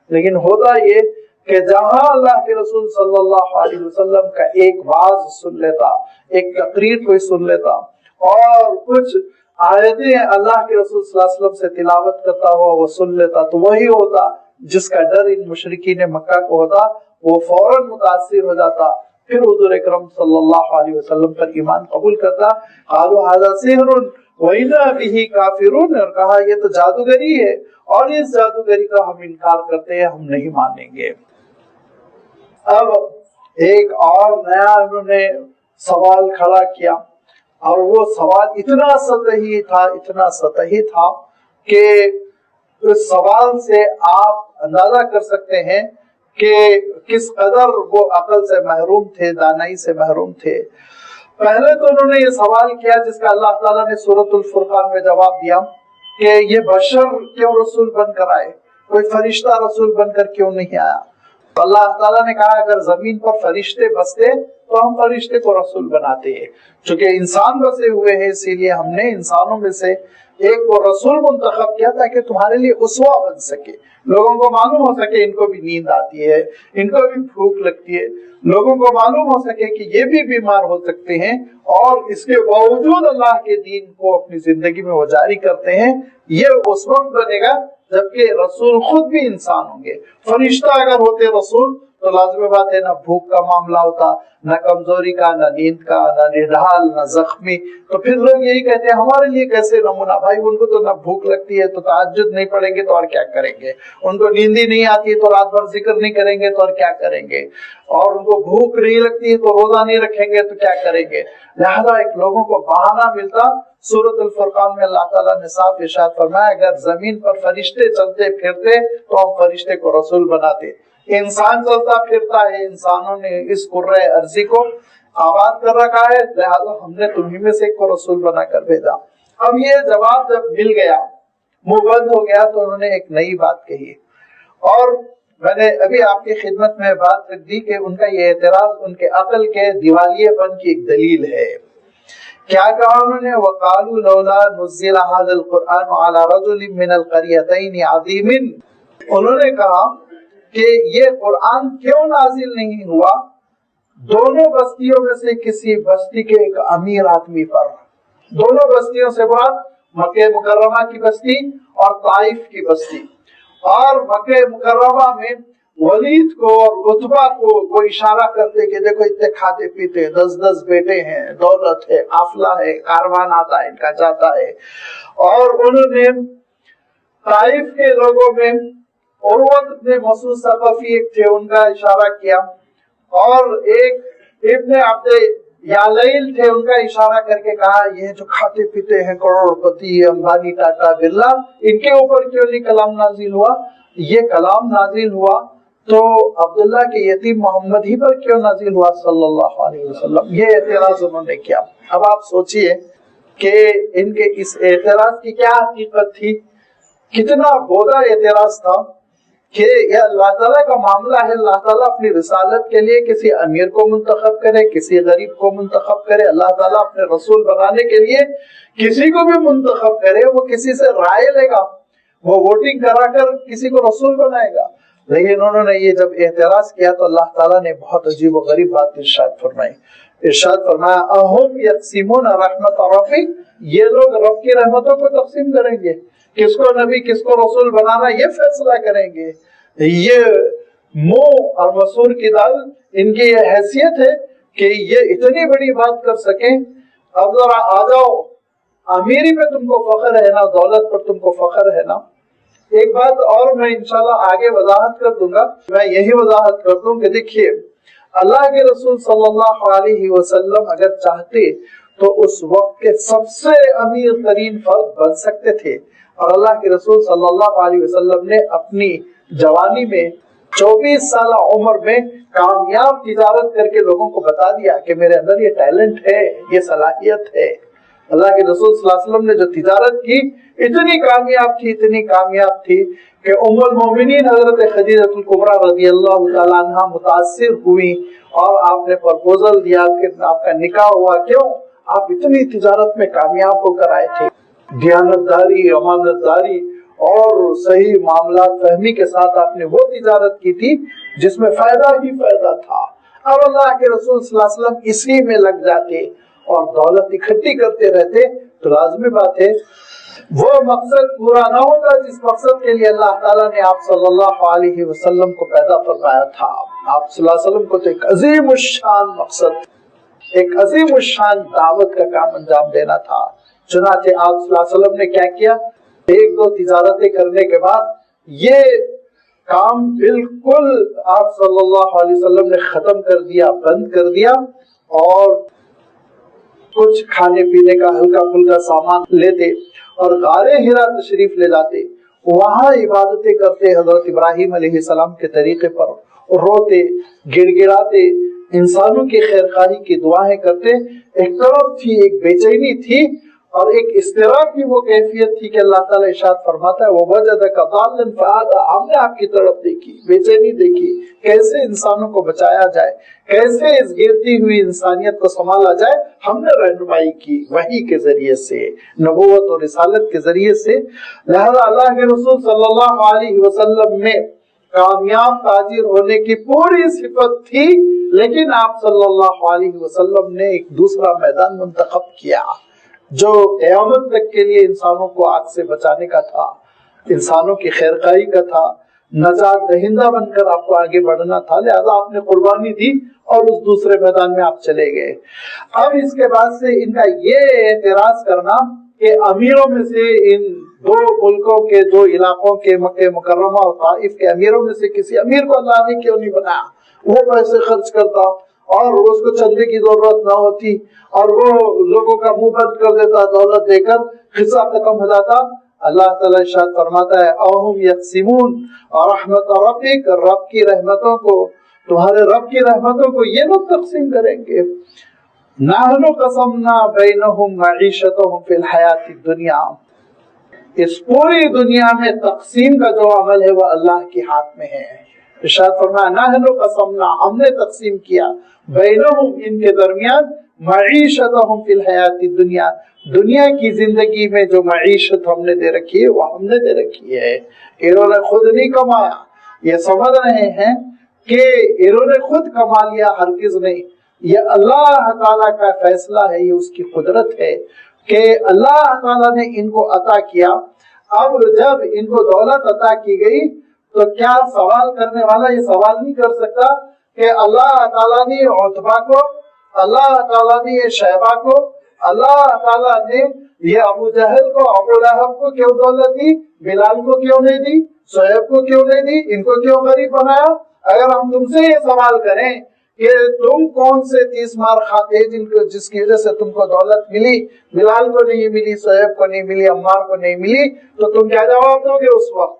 لیکن ہوتا یہ کہ جہاں اللہ کے رسول صلی اللہ علیہ وسلم کا ایک واعظ سن لیتا, ایک تقریر کوئی سن لیتا اور کچھ آیتیں اللہ کے رسول صلی اللہ علیہ وسلم سے تلاوت کرتا ہوا وہ سن لیتا, تو وہی ہوتا جس کا ڈر ان مشرکین مکہ کو ہوتا, وہ فوراً متاثر ہو جاتا, پھر حضور اکرم صلی اللہ علیہ وسلم پر ایمان قبول کرتا. قالوا ھذا سحر وَإِنَّا بِهِ کافرون, اور کہا یہ تو جادوگری ہے اور اس جادوگری کا ہم انکار کرتے ہیں, ہم نہیں مانیں گے. اب ایک اور نیا انہوں نے سوال کھڑا کیا اور وہ سوال اتنا سطحی تھا کہ اس سوال سے آپ اندازہ کر سکتے ہیں کہ کس قدر وہ عقل سے محروم تھے, دانائی سے محروم تھے. پہلے تو انہوں نے یہ سوال کیا جس کا اللہ تعالیٰ نے سورۃ الفرقان میں جواب دیا کہ یہ بشر کیوں رسول بن کر آئے, کوئی فرشتہ رسول بن کر کیوں نہیں آیا. تو اللہ تعالیٰ نے کہا اگر زمین پر فرشتے بستے تو ہم فرشتے کو رسول بناتے ہیں. چونکہ انسان بسے ہوئے ہیں اسی لیے ہم نے انسانوں میں سے ایک کو رسول منتخب کیا تاکہ تمہارے لیے اسوہ بن سکے, لوگوں کو معلوم ہو سکے ان کو بھی نیند آتی ہے, ان کو بھی بھوک لگتی ہے, لوگوں کو معلوم ہو سکے کہ یہ بھی بیمار ہو سکتے ہیں اور اس کے باوجود اللہ کے دین کو اپنی زندگی میں وہ جاری کرتے ہیں. یہ اس وقت بنے گا جبکہ رسول خود بھی انسان ہوں گے. فرشتہ اگر ہوتے رسول تو لازمی بات ہے نہ بھوک کا معاملہ ہوتا, نہ کمزوری کا, نہ نیند کا, نہ نڈھال, نہ زخمی. تو پھر لوگ یہی کہتے ہیں ہمارے لیے کیسے نمونہ, بھائی ان کو تو نہ بھوک لگتی ہے تو تہجد نہیں پڑھیں گے تو اور کیا کریں گے, ان کو نیند ہی نہیں آتی ہے تو رات بھر ذکر نہیں کریں گے تو اور کیا کریں گے, اور ان کو بھوک نہیں لگتی ہے تو روزہ نہیں رکھیں گے تو کیا کریں گے. لہذا ایک لوگوں کو بہانہ ملتا. سورۃ الفرقان میں اللہ تعالیٰ نے صاف ارشاد فرمایا اگر زمین پر فرشتے چلتے پھرتے تو ہم فرشتے کو رسول بناتے. انسان چلتا پھرتا ہے, انسانوں نے اس کرۂ ارضی کو آباد کر رکھا ہے, لہذا ہم نے تمہیں میں سے ایک کو رسول بنا کر بھیجا. اب یہ جواب جب مل گیا, منہ بند ہو گیا, تو انہوں نے ایک نئی بات کہی اور میں نے ابھی آپ کی خدمت میں بات رکھ دی کہ ان کا یہ اعتراض ان کے عقل کے دیوالیے پن کی ایک دلیل ہے. کیا کہا انہوں نے؟ وَقَالُوا لَوْلَا نُزِّلَ هَذَا الْقُرْآنُ عَلَى رَجُلٍ مِّنَ الْقَرْيَتَيْنِ عَظِيمٍ. انہوں نے کہا کہ یہ قرآن کیوں نازل نہیں ہوا دونوں بستیوں میں سے کسی بستی کے ایک امیر آدمی پر. دونوں بستیوں سے بعد مکہ مکرمہ کی بستی اور طائف کی بستی. اور مکہ مکرمہ میں ولید کو اور عتبہ کو وہ اشارہ کرتے کہ دیکھو اتنے کھاتے پیتے, 10 بیٹے ہیں, دولت ہے, قافلہ ہے, کاروان آتا ہے ان کا جاتا ہے. اور انہوں نے طائف کے لوگوں میں عروت ابن مسعود ثقفی ایک تھے, ان کا اشارہ کیا, اور ایک ابن عبد یالیل تھے, ان کا اشارہ کر کے کہا یہ جو کھاتے پیتے ہیں کروڑ پتی, امبانی, ٹاٹا, برلا, ان کے اوپر کیوں نہیں کلام نازل ہوا؟ یہ کلام نازل ہوا تو عبداللہ کے یتیم محمد ہی پر کیوں نازل ہوا صلی اللہ علیہ وسلم. یہ اعتراض انہوں نے کیا. اب آپ سوچئے کہ ان کے اس اعتراض کی کیا حقیقت تھی. کتنا بودا اعتراض تھا کہ یہ اللہ تعالیٰ کا معاملہ ہے. اللہ تعالیٰ اپنی رسالت کے لیے کسی امیر کو منتخب کرے, کسی غریب کو منتخب کرے. اللہ تعالیٰ اپنے رسول بنانے کے لیے کسی کو بھی منتخب کرے. وہ کسی سے رائے لے گا, وہ ووٹنگ کرا کر کسی کو رسول بنائے گا. لیکن انہوں نے یہ جب اعتراض کیا تو اللہ تعالیٰ نے بہت عجیب و غریب بات ارشاد فرمائی. ارشاد فرمایا اہم یقسمون رحمت ربک, یہ لوگ رب کی رحمتوں کو تقسیم کریں گے. کس کو نبی کس کو رسول بنانا یہ فیصلہ کریں گے. یہ منہ اور مسور کی دال ان کی یہ حیثیت ہے کہ یہ اتنی بڑی بات کر سکیں. اب ذرا آ جاؤ, امیری پہ تم کو فخر ہے نا, دولت پر تم کو فخر ہے نا. ایک بات اور میں انشاءاللہ آگے وضاحت کر دوں گا. میں یہی وضاحت کر دوں کہ دیکھیے اللہ کے رسول صلی اللہ علیہ وسلم اگر چاہتے تو اس وقت کے سب سے امیر ترین فرد بن سکتے تھے. اور اللہ کے رسول صلی اللہ علیہ وسلم نے اپنی جوانی میں 24 سالہ عمر میں کامیاب تجارت کر کے لوگوں کو بتا دیا کہ میرے اندر یہ ٹیلنٹ ہے, یہ صلاحیت ہے. اللہ کے رسول صلی اللہ علیہ وسلم نے جو تجارت کی اتنی کامیاب تھی کہ ام المومنین حضرت خدیجہ الکبریٰ رضی اللہ تعالیٰ عنہ متاثر ہوئی اور آپ نے پرپوزل دیا, پھر آپ کا نکاح ہوا. کیوں؟ آپ اتنی تجارت میں کامیاب ہو کر آئے تھے. دیانتداری, امانت داری اور صحیح معاملات فہمی کے ساتھ آپ نے وہ تجارت کی تھی جس میں فائدہ ہی فائدہ تھا. اب اللہ کے رسول صلی اللہ علیہ وسلم اسی میں لگ جاتے اور دولت اکٹھی کرتے رہتے تو لازمی بات ہے وہ مقصد پورا نہ ہوتا جس مقصد کے لیے اللہ تعالیٰ نے آپ صلی اللہ علیہ وسلم کو پیدا فرمایا تھا. آپ صلی اللہ علیہ وسلم کو تو ایک عظیم الشان مقصد, ایک عظیم الشان دعوت کا کام انجام دینا تھا. چنانچہ آپ صلی اللہ علیہ وسلم نے کیا کیا, ایک دو تجارتیں کرنے کے بعد یہ کام بالکل آپ صلی اللہ علیہ وسلم نے ختم کر دیا, بند کر دیا, اور کچھ کھانے پینے کا ہلکا پھلکا سامان لیتے اور غار ہرا تشریف لے جاتے. وہاں عبادتیں کرتے حضرت ابراہیم علیہ السلام کے طریقے پر, روتے گڑ گڑاتے, انسانوں کی خیرخواہی کی دعائیں کرتے. ایک طرف تھی ایک بے چینی تھی اور ایک اضطراب کی وہ کیفیت تھی کہ اللہ تعالیٰ ارشاد فرماتا ہے وَوَجَدَكَ ضَالًّا فَهَدَىٰ, ہم نے آپ کی طرف دیکھی, بے چینی دیکھی, کیسے انسانوں کو بچایا جائے, کیسے اس گرتی ہوئی انسانیت کو سنبھالا جائے. ہم نے رہنمائی کی وحی کے ذریعے سے, نبوت اور رسالت کے ذریعے سے. لہذا اللہ کے رسول صلی اللہ علیہ وسلم میں کامیاب تاجر ہونے کی پوری صفت تھی, لیکن آپ صلی اللہ علیہ وسلم نے ایک دوسرا میدان منتخب کیا جو قیامت تک کے لیے انسانوں کو آگ سے بچانے کا تھا, انسانوں کی خیرخواہی کا تھا, نجات دہندہ بن کر آپ کو آگے بڑھنا تھا. لہذا آپ نے قربانی دی اور اس دوسرے میدان میں آپ چلے گئے. اب اس کے بعد سے ان کا یہ اعتراض کرنا کہ امیروں میں سے ان دو ملکوں کے, دو علاقوں کے, مکہ مکرمہ اور طائف کے امیروں میں سے کسی امیر کو اللہ نے کیوں نہیں بنایا. وہ پیسے خرچ کرتا اور اس کو چندے کی ضرورت نہ ہوتی اور وہ لوگوں کا منہ بند کر دیتا دولت دے کر, قصہ ختم ہو جاتا. اللہ تعالیٰ ارشاد فرماتا ہے اہم یقسمون رحمت ربک, رب کی رحمتوں کو, تمہارے رب کی رحمتوں کو یہ لوگ تقسیم کریں گے. نحن قسمنا بینہم معیشتہم فی الحیات الدنیا, اس پوری دنیا میں تقسیم کا جو عمل ہے وہ اللہ کے ہاتھ میں ہے. ارشاد فرمایا نحن قسمنا, ہم نے تقسیم کیا, بینہم, ان کے درمیان, معیشتہم فی الحیات الدنیا, دنیا کی زندگی میں جو معیشت ہم نے دے رکھی ہے وہ ہم نے دے رکھی ہے. انہوں نے خود نہیں کمایا. یہ سمجھ رہے ہیں کہ انہوں نے خود کما لیا, ہرگز نہیں. یہ اللہ تعالیٰ کا فیصلہ ہے, یہ اس کی قدرت ہے کہ اللہ تعالیٰ نے ان کو عطا کیا. اب جب ان کو دولت عطا کی گئی تو کیا سوال کرنے والا یہ سوال نہیں کر سکتا کہ اللہ تعالیٰ نے عتبہ کو, اللہ تعالیٰ نے شیبہ کو, اللہ تعالیٰ نے یہ ابو جہل کو, ابو لہب کو کیوں دولت دی, بلال کو کیوں نہیں دی, شعیب کو کیوں نہیں دی, ان کو کیوں غریب بنایا. اگر ہم تم سے یہ سوال کریں کہ تم کون سے 30 مار کھاتے جس کی وجہ سے تم کو دولت ملی, بلال کو نہیں ملی, شعیب کو نہیں ملی, عمار کو نہیں ملی, تو تم کیا جواب دو گے؟ اس وقت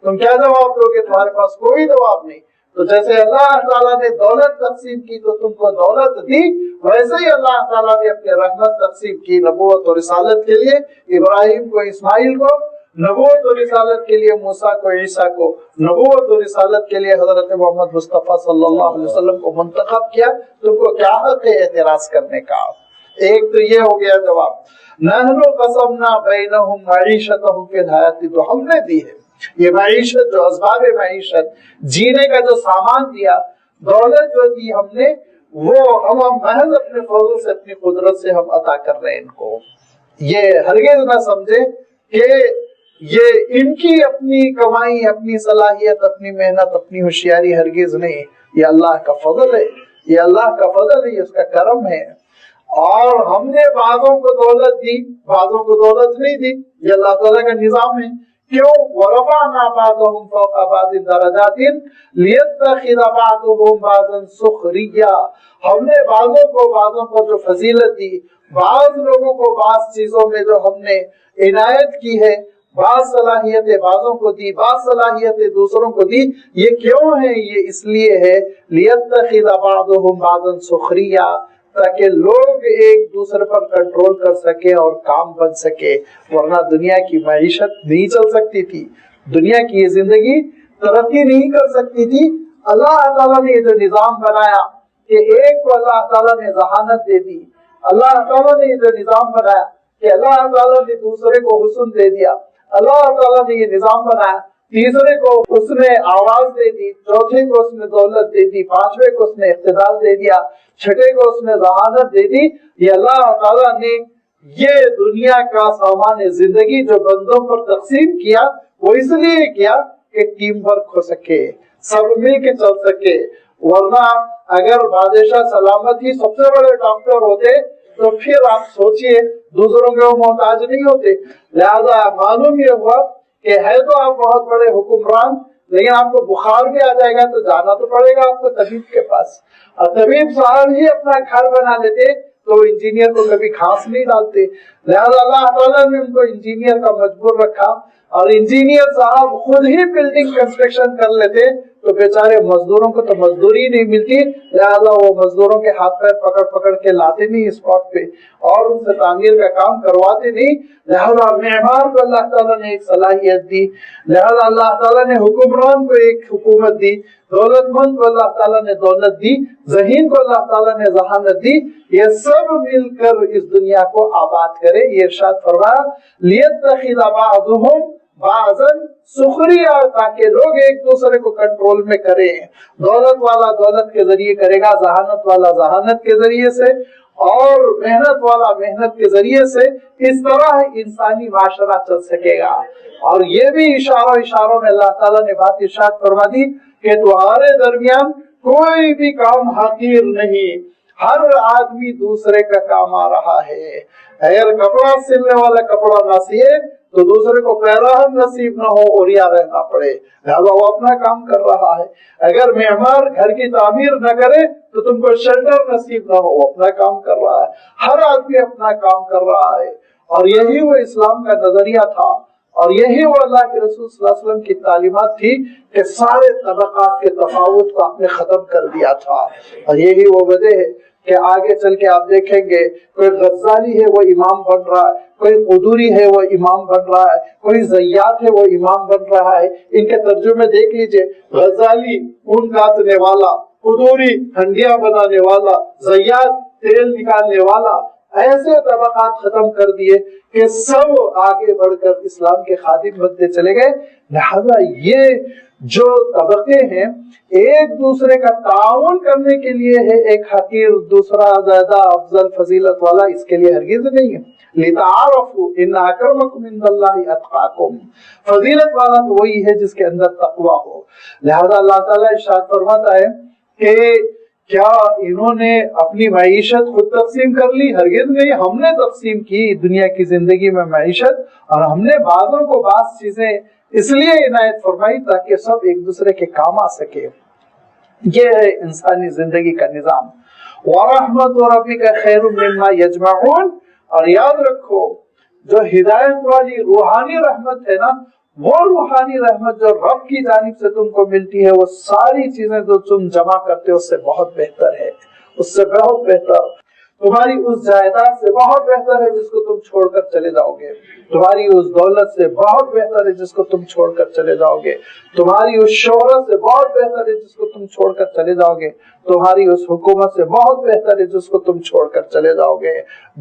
تم کیا جواب دو گے؟ تمہارے پاس کوئی جواب نہیں. تو جیسے اللہ تعالیٰ نے دولت تقسیم کی تو تم کو دولت دی، ویسے ہی اللہ تعالیٰ نے اپنے رحمت تقسیم کی نبوت اور رسالت کے لیے، ابراہیم کو اسماعیل کو، نبوت اور رسالت کے لیے موسیٰ کو عیسیٰ کو، نبوت اور رسالت کے لیے حضرت محمد مصطفیٰ صلی اللہ علیہ وسلم کو منتخب کیا۔ تم کو کیا حق ہے اعتراض کرنے کا؟ ایک تو یہ ہو گیا جواب۔ نحن قسمنا بینہم معیشتہم فی الحیاۃ، تو ہم نے دی ہے یہ معیشت، جو اسباب معیشت، جینے کا جو سامان دیا، دولت جو دی ہم نے، وہ ہم محض اپنے فضل سے، اپنی قدرت سے ہم عطا کر رہے ہیں ان کو۔ یہ ہرگز نہ سمجھے کہ یہ ان کی اپنی کمائی، اپنی صلاحیت، اپنی محنت، اپنی ہوشیاری، ہرگز نہیں، یہ اللہ کا فضل ہے، یہ اللہ کا فضل ہے، یہ اس کا کرم ہے۔ اور ہم نے بعضوں کو دولت دی، بعضوں کو دولت نہیں دی، یہ اللہ تعالیٰ کا نظام ہے۔ کیوں؟ وَرَفَعْنَا بَعْضَهُمْ فَوْقَ بَعْضٍ دَرَجَاتٍ لِيَتَّخِذَ بَعْضُهُمْ بَعْضًا سُخْرِيًّا، ہم نے بعضوں کو بعضوں کو جو فضیلت دی، بعض لوگوں کو بعض چیزوں میں جو ہم نے عنایت کی ہے، بعض صلاحیتیں بعضوں کو دی، بعض صلاحیتیں دوسروں کو دی۔ یہ کیوں ہے؟ یہ اس لیے ہے لِيَتَّخِذَ بَعْضُهُمْ بَعْضًا سُخْرِيًّا، تاکہ لوگ ایک دوسرے پر کنٹرول کر سکے اور کام بن سکے، ورنہ دنیا کی معیشت نہیں چل سکتی تھی، دنیا کی یہ زندگی ترقی نہیں کر سکتی تھی۔ اللہ تعالیٰ نے یہ جو نظام بنایا کہ ایک کو اللہ تعالیٰ نے ذہانت دے دی، اللہ تعالیٰ نے یہ جو نظام بنایا کہ اللہ تعالیٰ نے دوسرے کو حسن دے دیا، اللہ تعالیٰ نے یہ نظام بنایا، تیسرے کو اس نے آواز دے دی، چوتھے کو اس نے دولت دے دی، پانچویں کو اس نے اقتدار دے دیا، چھٹے کو اس نے ذہانت دے دی۔ یہ اللہ تعالیٰ نے یہ دنیا کا سامان زندگی جو بندوں پر تقسیم کیا، وہ اس لیے کیا کہ ٹیم ورک ہو سکے، سب مل کے چل سکے۔ ورنہ اگر بادشاہ سلامت ہی سب سے بڑے ڈاکٹر ہوتے تو پھر آپ سوچئے دوسروں کے وہ محتاج نہیں ہوتے۔ لہذا معلوم یہ ہوا کہ ہے تو آپ بہت بڑے حکمران، لیکن آپ کو بخار بھی آ جائے گا تو جانا تو پڑے گا آپ کو طبیب کے پاس، اور طبیب صاحب ہی اپنا گھر بنا لیتے تو انجینئر کو کبھی گھاس نہیں ڈالتے۔ لہذا اللہ تعالیٰ نے ان کو انجینئر کا مجبور رکھا، اور انجینئر صاحب خود ہی بلڈنگ کنسٹرکشن کر لیتے تو بیچارے مزدوروں کو تو مزدوری نہیں ملتی، لہذا وہ مزدوروں کے ہاتھ پیر پکڑ پکڑ کے لاتے نہیں اسپاٹ پہ اور ان سے تعمیر کا کام کرواتے نہیں۔ لہذا معمار کو اللہ تعالیٰ نے ایک صلاحیت دی، لہذا اللہ تعالیٰ نے حکمران کو ایک حکومت دی، دولت مند کو اللہ تعالیٰ نے دولت دی، ذہین کو اللہ تعالیٰ نے ذہانت دی۔ یہ سب مل کر اس دنیا کو آباد کرے۔ یہ ارشاد فرمایا لِيَتَّخِذَ بَعْضُهُمْ بَعْضًا سُخْرِيًّا، تاکہ لوگ ایک دوسرے کو کنٹرول میں کریں۔ دولت والا دولت کے ذریعے کرے گا، ذہانت والا ذہانت کے ذریعے سے، اور محنت والا محنت کے ذریعے سے۔ اس طرح انسانی معاشرہ چل سکے گا۔ اور یہ بھی اشاروں میں اللہ تعالیٰ نے بات ارشاد فرما دی کہ تمہارے درمیان کوئی بھی کام حقیر نہیں، ہر آدمی دوسرے کا کام آ رہا ہے۔ اگر کپڑا سلنے والا کپڑا نہ سیے تو دوسرے کو پیراہن نصیب نہ ہو اور یا رہنا پڑے، لہذا وہ اپنا کام کر رہا ہے۔ اگر معمار گھر کی تعمیر نہ کرے تو تم کو شیلٹر نصیب نہ ہو، اپنا کام کر رہا ہے۔ ہر آدمی اپنا کام کر رہا ہے، اور یہی وہ اسلام کا نظریہ تھا، اور یہی وہ اللہ کے رسول صلی اللہ علیہ وسلم کی تعلیمات تھی کہ سارے طبقات کے تفاوت کو آپ نے ختم کر دیا تھا۔ اور یہی وہ وجہ ہے کہ آگے چل کے آپ دیکھیں گے کوئی غزالی ہے وہ امام بن رہا ہے، کوئی قدوری ہے وہ امام بن رہا ہے، کوئی زیات ہے وہ امام بن رہا ہے۔ ان کے ترجمے دیکھ لیجئے، غزالی اون کاٹنے والا، قدوری ہنڈیاں بنانے والا، زیات تیل نکالنے والا۔ ایسے طبقات ختم کر دیے کہ سب آگے بڑھ کر اسلام کے خادم بنتے چلے گئے۔ لہذا یہ جو طبقے ہیں ایک دوسرے کا تعاون کرنے کے لیے ہے، ایک حقیر دوسرا زیادہ افضل فضیلت والا، اس کے لیے ہرگز نہیں ہے۔ لِتَعَارَفُوا إِنَّ أَكْرَمَكُمْ عِندَ اللَّهِ أَتْقَاكُمْ، فضیلت والا تو وہی ہے جس کے اندر تقویٰ ہو۔ لہذا اللہ تعالیٰ ارشاد فرماتا ہے کہ کیا انہوں نے اپنی معیشت خود تقسیم کر لی؟ ہرگز نہیں، ہم نے تقسیم کی دنیا کی زندگی میں معیشت، اور ہم نے بعضوں کو بعض چیزیں اس لیے عنایت فرمائی تاکہ سب ایک دوسرے کے کام آ سکے۔ یہ ہے انسانی زندگی کا نظام۔ وَرَحْمَةُ رَبِّكَ خَيْرٌ مِّمَّا يَجْمَعُونَ، اور یاد رکھو جو ہدایت والی روحانی رحمت ہے نا، وہ روحانی رحمت جو رب کی جانب سے تم کو ملتی ہے، وہ ساری چیزیں جو تم جمع کرتے ہو اس سے بہت بہتر ہے، اس سے بہت بہتر، تمہاری اس جائیداد سے بہت بہتر ہے جس کو تم چھوڑ کر چلے جاؤ گے، تمہاری اس دولت سے بہت بہتر ہے جس کو تم چھوڑ کر چلے جاؤ گے، تمہاری اس شہرت سے بہت بہتر ہے جس کو تم چھوڑ کر چلے جاؤ گے، تمہاری اس حکومت سے بہت بہتر ہے جس کو تم چھوڑ کر چلے جاؤ گے۔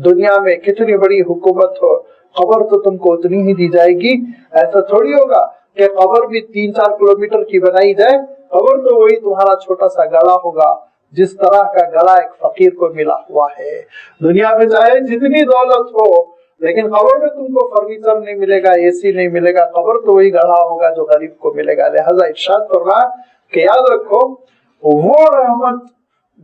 دنیا میں کتنی بڑی حکومت ہو، قبر تو تم کو اتنی ہی دی جائے گی۔ ایسا تھوڑی ہوگا کہ قبر بھی 3-4 کلومیٹر کی بنائی جائے، قبر تو وہی تمہارا چھوٹا سا گڑھا ہوگا جس طرح کا گڑھا ایک فقیر کو ملا ہوا ہے۔ دنیا میں چاہے جتنی دولت ہو، لیکن قبر میں تم کو فرنیچر نہیں ملے گا، اے سی نہیں ملے گا، قبر تو وہی گڑھا ہوگا جو غریب کو ملے گا۔ لہذا ارشاد فرمایا کہ یاد رکھو وہ رحمت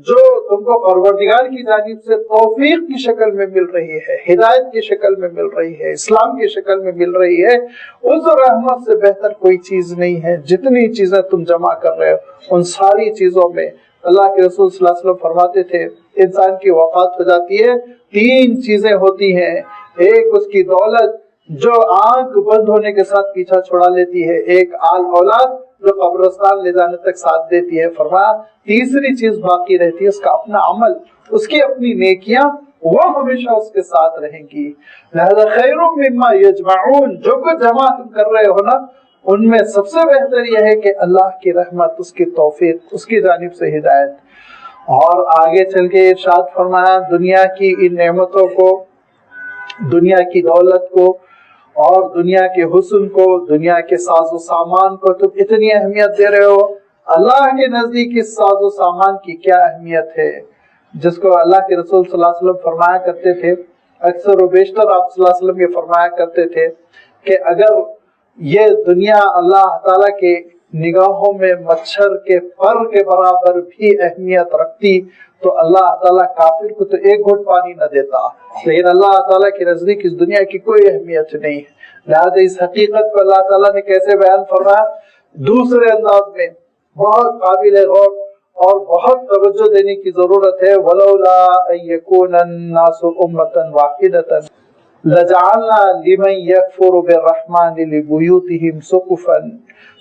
جو تم کو پروردگار کی جانب سے توفیق کی شکل میں مل رہی ہے، ہدایت کی شکل میں مل رہی ہے، اسلام کی شکل میں مل رہی ہے، اس رحمت سے بہتر کوئی چیز نہیں ہے۔ جتنی چیزیں تم جمع کر رہے ہو ان ساری چیزوں میں اللہ کے رسول صلی اللہ علیہ وسلم فرماتے تھے انسان کی وفات ہو جاتی ہے 3 چیزیں ہوتی ہیں، ایک اس کی دولت جو آنکھ بند ہونے کے ساتھ پیچھا چھڑا لیتی ہے، ایک آل اولاد جو قبرستان لے جانے تک ساتھ دیتی ہے، فرمایا تیسری چیز باقی رہتی ہے اس کا اپنا عمل، اس کی اپنی نیکیاں، وہ ہمیشہ اس کے ساتھ رہیں گی۔ لہذا خیر مما یجمعون، جو کچھ جمع تم کر رہے ہو نا، ان میں سب سے بہتر یہ ہے کہ اللہ کی رحمت، اس کی توفیق، اس کی جانب سے ہدایت۔ اور آگے چل کے ارشاد فرمایا دنیا کی ان نعمتوں کو، دنیا کی دولت کو اور دنیا کے حسن کو، دنیا کے ساز و سامان کو تم اتنی اہمیت دے رہے ہو، اللہ کے نزدیک اس ساز و سامان کی کیا اہمیت ہے، جس کو اللہ کے رسول صلی اللہ علیہ وسلم فرمایا کرتے تھے، اکثر و بیشتر آپ صلی اللہ علیہ وسلم یہ فرمایا کرتے تھے کہ اگر یہ دنیا اللہ تعالیٰ کے نگاہوں میں مچھر کے پر کے برابر بھی اہمیت رکھتی تو اللہ تعالیٰ کافر کو تو ایک گھٹ پانی نہ دیتا، لیکن اللہ تعالیٰ کے نزدیک اس دنیا کی کوئی اہمیت نہیں ہے۔ لہذا اس حقیقت کو اللہ تعالیٰ نے کیسے بیان فرمایا؟ دوسرے انداز میں بہت قابل غور اور بہت توجہ دینے کی ضرورت ہے۔ وَلَوْلَا أَن يَكُونَ النَّاسُ أُمَّةً وَاحِدَةً لَجَعَلْنَا لِمَن يَكْفُرُ بِالرَّحْمَنِ لِبُيُوتِهِمْ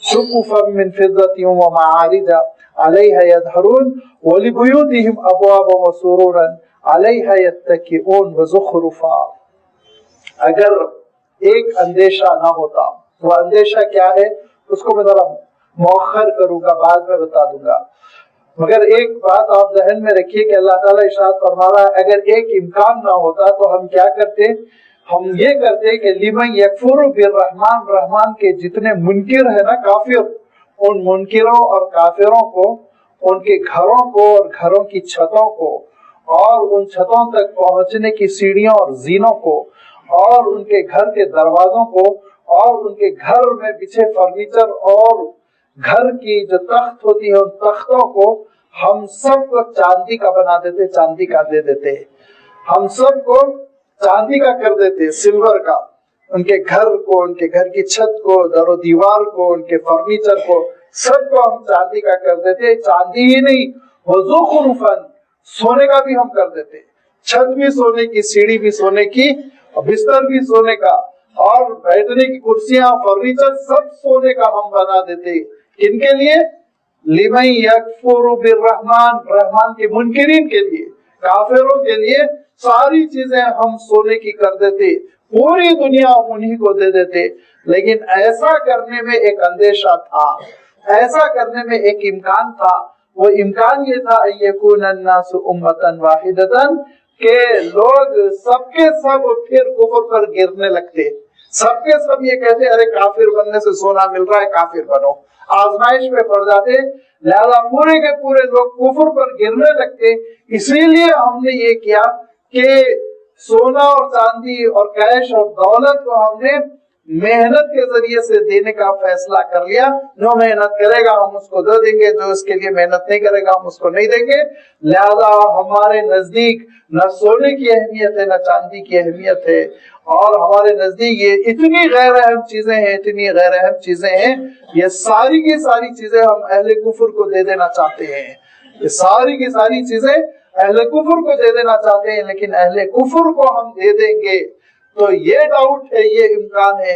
سُقُفًا مِّن فِضَّةٍ وَمَعَارِجَ عَلَيْهَا يَظْهَرُونَ وَلِبُيُوتِهِمْ أَبْوَابًا وَسُرُرًا عَلَيْهَا يَتَّكِئُونَ وَزُخْرُفًا۔ اگر ایک اندیشہ نہ ہوتا، وہ اندیشہ کیا ہے اس کو میں ذرا مؤخر کروں گا، بعد میں بتا دوں گا، مگر ایک بات آپ ذہن میں رکھیے کہ اللہ تعالیٰ ارشاد فرما رہا ہے اگر ایک امکان نہ ہوتا تو ہم کیا کرتے؟ ہم یہ کرتے کہ لمن یکفر بالرحمن، رحمان کے جتنے منکر ہیں نا، کافر، ان منکروں اور کافروں کو، ان کے گھروں کو اور گھروں کی چھتوں کو اور ان چھتوں تک پہنچنے کی سیڑھیوں اور زینوں کو اور ان کے گھر کے دروازوں کو اور ان کے گھر میں بچھے فرنیچر اور گھر کی جو تخت ہوتی ہے ان تختوں کو ہم سب کو چاندی کا بنا دیتے، چاندی کا دے دیتے، ہم سب کو چاندی کا کر دیتے، سلور کا، ان کے گھر کو، ان کے گھر کی چھت کو، در و دیوار کو، ان کے فرنیچر کو، سب کو ہم چاندی کا کر دیتے۔ چاندی ہی نہیں، وزخرفاً، سونے کا بھی ہم کر دیتے، چھت بھی سونے کی، سیڑھی بھی سونے کی، بستر بھی سونے کا، اور بیٹھنے کی کرسیاں، فرنیچر سب سونے کا ہم بنا دیتے۔ کن کے لیے؟ لمن یکفر بالرحمن، رحمان کے منکرین کے لیے، کافروں کے لیے ساری چیزیں ہم سونے کی کر دیتے، پوری دنیا انہی کو دے دیتے۔ لیکن ایسا کرنے میں ایک اندیشہ تھا، ایسا کرنے میں ایک امکان تھا، وہ امکان یہ تھا یکون الناس امۃ واحدۃ، کہ لوگ سب کے سب پھر کفر پر گرنے لگتے، سب کے سب یہ کہتے ارے کافر بننے سے سونا مل رہا ہے، کافر بنو، آزمائش میں پڑ جاتے، لہذا پورے کے پورے لوگ کفر پر گرنے لگتے۔ اسی لیے ہم نے یہ کیا کہ سونا اور چاندی اور کیش اور دولت کو ہم نے محنت کے ذریعے سے دینے کا فیصلہ کر لیا، جو محنت کرے گا ہم اس کو دے دیں گے، جو اس کے لیے محنت نہیں کرے گا ہم اس کو نہیں دیں گے۔ لہذا ہمارے نزدیک نہ سونے کی اہمیت ہے نہ چاندی کی اہمیت ہے، اور ہمارے نزدیک یہ اتنی غیر اہم چیزیں ہیں، اتنی غیر اہم چیزیں ہیں، یہ ساری کی ساری چیزیں ہم اہل کفر کو دے دینا چاہتے ہیں، یہ ساری کی ساری چیزیں اہل کفر کو دے دینا چاہتے ہیں، لیکن اہل کفر کو ہم دے دیں گے تو یہ ڈاؤٹ ہے، یہ امکان ہے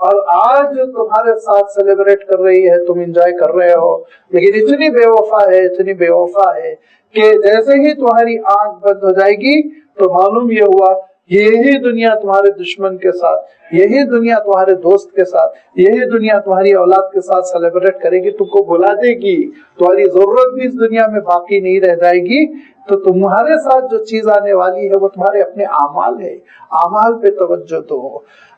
اور آج تمہارے ساتھ سیلیبریٹ کر رہی ہے، تم انجوائے کر رہے ہو، لیکن اتنی بے وفا ہے، اتنی بے وفا ہے کہ جیسے ہی تمہاری آنکھ بند ہو جائے گی تو معلوم یہ ہوا یہی دنیا تمہارے دشمن کے ساتھ، یہی دنیا تمہارے دوست کے ساتھ، یہی دنیا تمہاری اولاد کے ساتھ سیلیبریٹ کرے گی، تم کو بلا دے گی، تمہاری ضرورت بھی اس دنیا میں باقی نہیں رہ جائے گی۔ تو تمہارے ساتھ جو چیز آنے والی ہے وہ تمہارے اپنے اعمال ہے، اعمال پہ توجہ دو،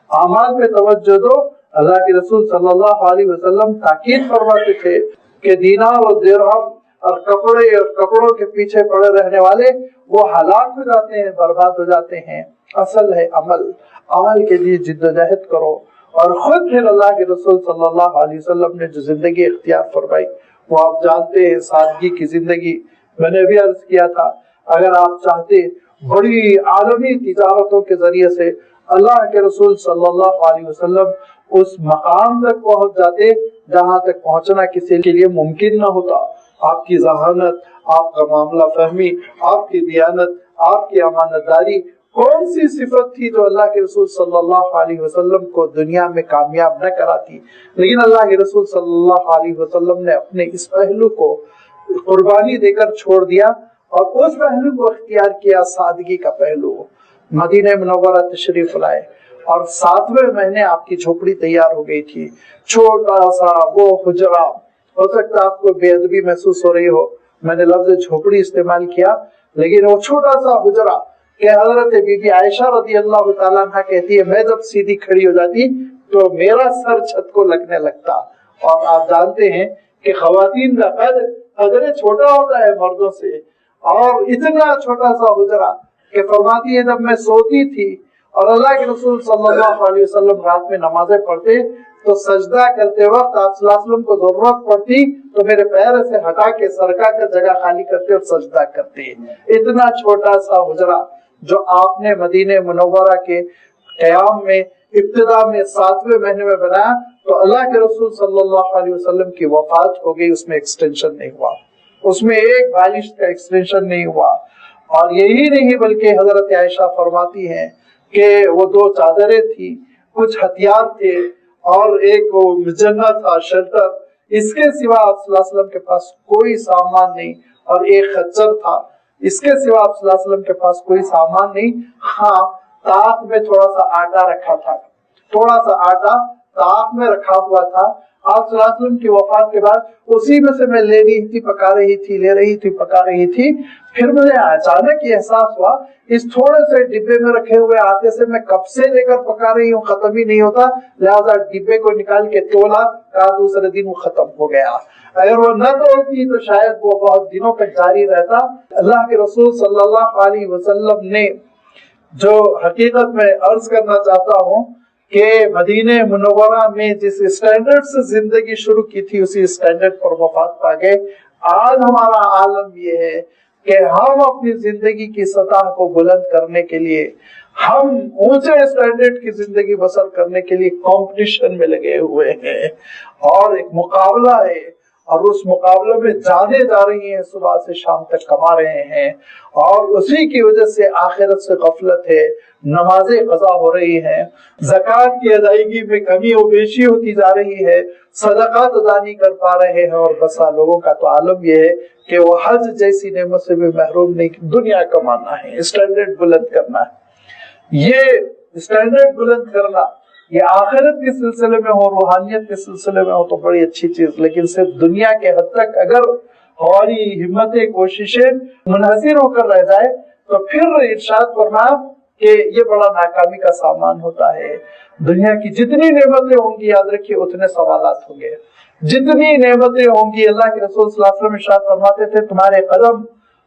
اعمال پہ توجہ دو۔ اللہ کے رسول صلی اللہ علیہ وسلم تاکید فرماتے تھے کہ دینار اور درہم اور کپڑے اور کپڑوں کے پیچھے پڑے رہنے والے وہ ہلاک ہو جاتے ہیں، برباد ہو جاتے ہیں۔ اصل ہے عمل، عمل کے لیے جد و جہد کرو۔ اور خود پھر اللہ کے رسول صلی اللہ علیہ وسلم نے جو زندگی اختیار فرمائی وہ آپ جانتے ہیں، سادگی کی زندگی۔ میں نے بھی عرض کیا تھا اگر آپ چاہتے بڑی عالمی تجارتوں کے ذریعے سے اللہ کے رسول صلی اللہ علیہ وسلم اس مقام تک پہنچ جاتے جہاں تک پہنچنا کسی کے لیے ممکن نہ ہوتا۔ آپ کی ذہانت، آپ کا معاملہ فہمی، آپ کی دیانت، آپ کی امانت داری کون سی صفت تھی جو اللہ کے رسول صلی اللہ علیہ وسلم کو دنیا میں کامیاب نہ کراتی؟ لیکن اللہ کے رسول صلی اللہ علیہ وسلم نے اپنے اس پہلو کو قربانی دے کر چھوڑ دیا اور اس پہلو کو اختیار کیا، سادگی کا پہلو۔ مدینہ منورہ تشریف لائے اور 7ویں مہینے آپ کی جھوپڑی تیار ہو گئی تھی، چھوٹا سا وہ حجرہ۔ ہو سکتا آپ کو بے ادبی محسوس ہو رہی ہو، میں نے لفظ جھوپڑی استعمال کیا، لیکن وہ چھوٹا سا حجرہ کہ حضرت بی بی عائشہ رضی اللہ تعالیٰ عنہ کہتی ہے میں جب سیدھی کھڑی ہو جاتی تو میرا سر چھت کو لگنے لگتا۔ اور آپ جانتے ہیں کہ خواتین کا قدر چھوٹا ہوتا ہے مردوں سے، اور اتنا چھوٹا سا حجرہ کہ فرماتی ہے جب میں سوتی تھی اور اللہ کے رسول صلی اللہ علیہ وسلم رات میں نمازیں پڑھتے تو سجدہ کرتے وقت آپ صلی اللہ علیہ وسلم کو ضرورت پڑتی تو میرے پیر سے ہٹا کے سرکا کر جگہ خالی کرتے اور سجدہ کرتے۔ اتنا چھوٹا سا حجرہ جو آپ نے مدینہ منورہ کے قیام میں ابتدا میں 7ویں مہینے میں بنایا تو اللہ کے رسول صلی اللہ علیہ وسلم کی وفات ہو گئی، اس میں ایکسٹینشن نہیں ہوا، اس میں ایک بالش کا ایکسٹینشن نہیں ہوا۔ اور یہی نہیں بلکہ حضرت عائشہ فرماتی ہیں کہ وہ 2 چادریں تھی، کچھ ہتھیار تھے اور ایک مجنہ تھا، شلٹر، اس کے سوا آپ صلی اللہ علیہ وسلم کے پاس کوئی سامان نہیں، اور ایک خچر تھا، اس کے سوا آپ صلی اللہ علیہ وسلم کے پاس کوئی سامان نہیں۔ ہاں طاق میں تھوڑا سا آٹا رکھا تھا، تھوڑا سا آٹا طاق میں رکھا ہوا تھا۔ آپ صلی اللہ علیہ وسلم کی وفات کے بعد اسی میں سے میں لے رہی تھی، پکا رہی تھی، لے رہی تھی، پکا رہی تھی۔ پھر مجھے اچانک یہ احساس ہوا اس تھوڑے سے ڈبے میں رکھے ہوئے آٹے سے میں کب سے لے کر پکا رہی ہوں، ختم ہی نہیں ہوتا، لہذا ڈبے کو نکال کے تولا، کہا دوسرے دن وہ ختم ہو گیا۔ اگر وہ نہ توڑتی تو شاید وہ بہت دنوں تک جاری رہتا۔ اللہ کے رسول صلی اللہ علیہ وسلم نے جو حقیقت میں عرض کرنا چاہتا ہوں کہ مدینہ منورہ میں جس اسٹینڈرڈ سے زندگی شروع کی تھی اسی اسٹینڈرڈ پر وفات پا گئے۔ آج ہمارا عالم یہ ہے کہ ہم اپنی زندگی کی سطح کو بلند کرنے کے لیے، ہم اونچے اسٹینڈرڈ کی زندگی بسر کرنے کے لیے کمپٹیشن میں لگے ہوئے ہیں، اور ایک مقابلہ ہے، اور اس مقابلے میں جانے جا رہی ہیں، صبح سے شام تک کما رہے ہیں، اور اسی کی وجہ سے آخرت سے غفلت ہے، نمازیں قضا ہو رہی ہیں، زکوٰۃ کی ادائیگی میں کمی و بیشی ہوتی جا رہی ہے، صدقات ادا نہیں کر پا رہے ہیں، اور بسا لوگوں کا تو عالم یہ ہے کہ وہ حج جیسی نعمت سے بھی محروم نہیں۔ دنیا کمانا ہے، اسٹینڈرڈ بلند کرنا ہے۔ یہ اسٹینڈرڈ بلند کرنا یہ آخرت کے سلسلے میں ہو، روحانیت کے سلسلے میں ہو تو بڑی اچھی چیز، لیکن صرف دنیا کے حد تک اگر ہماری ہمتیں، کوششیں منحصر ہو کر رہ جائے تو پھر ارشاد فرمایا کہ یہ بڑا ناکامی کا سامان ہوتا ہے۔ دنیا کی جتنی نعمتیں ہوں گی یاد رکھیے اتنے سوالات ہوں گے، جتنی نعمتیں ہوں گی اللہ کے رسول صلی اللہ علیہ وسلم ارشاد فرماتے تھے تمہارے قدم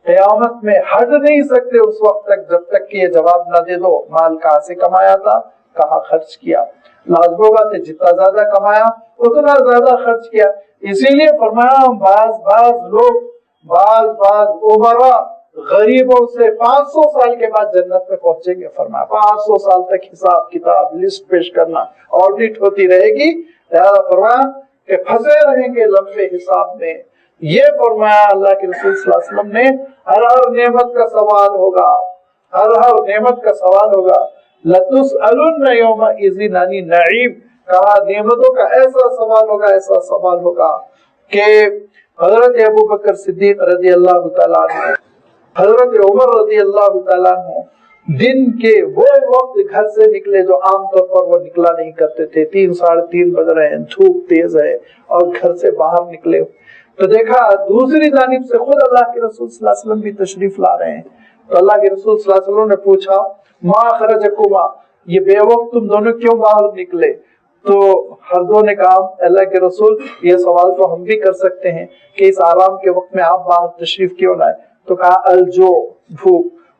قیامت میں ہٹ نہیں سکتے اس وقت تک جب تک کہ یہ جواب نہ دے دو مال کہاں سے کمایا تھا، کہاں خرچ کیا۔ لازمی بات ہے جتنا زیادہ کمایا اتنا زیادہ خرچ کیا، اسی لیے فرمایا بعض عمراء غریبوں سے 500 سال کے بعد جنت میں پہنچیں گے۔ فرمایا 500 سال تک حساب کتاب لسٹ پیش کرنا، آڈٹ ہوتی رہے گی، لہذا فرمایا کہ پھنسے رہیں گے لمبے حساب میں۔ یہ فرمایا اللہ کے رسول صلی اللہ علیہ وسلم نے ہر نعمت کا سوال ہوگا، ہر نعمت کا سوال ہوگا۔ لَتُسْأَلُنَّ يَوْمَئِذٍ عَنِ النَّعِيمِ، کہا نعمتوں کا ایسا سوال ہوگا، ایسا سوال ہوگا کہ حضرت ابو بکر صدیق رضی اللہ تعالیٰ عنہ، حضرت عمر رضی اللہ تعالیٰ عنہ دن کے وہ وقت گھر سے نکلے جو عام طور پر وہ نکلا نہیں کرتے تھے، 3 ساڑھے 3 بج رہے ہیں، دھوپ تیز ہے اور گھر سے باہر نکلے تو دیکھا دوسری جانب سے خود اللہ کے رسول صلی اللہ علیہ وسلم بھی تشریف لا رہے ہیں. تو اللہ کے رسول صلی اللہ علیہ وسلم نے پوچھا ما خرجکما، یہ بے وقت تم دونوں کیوں باہر نکلے؟ تو ہر دو نے کہا اللہ کے رسول یہ سوال تو ہم بھی کر سکتے ہیں کہ اس آرام کے وقت میں آپ باہر تشریف کیوں لائے؟ تو کہا الجو،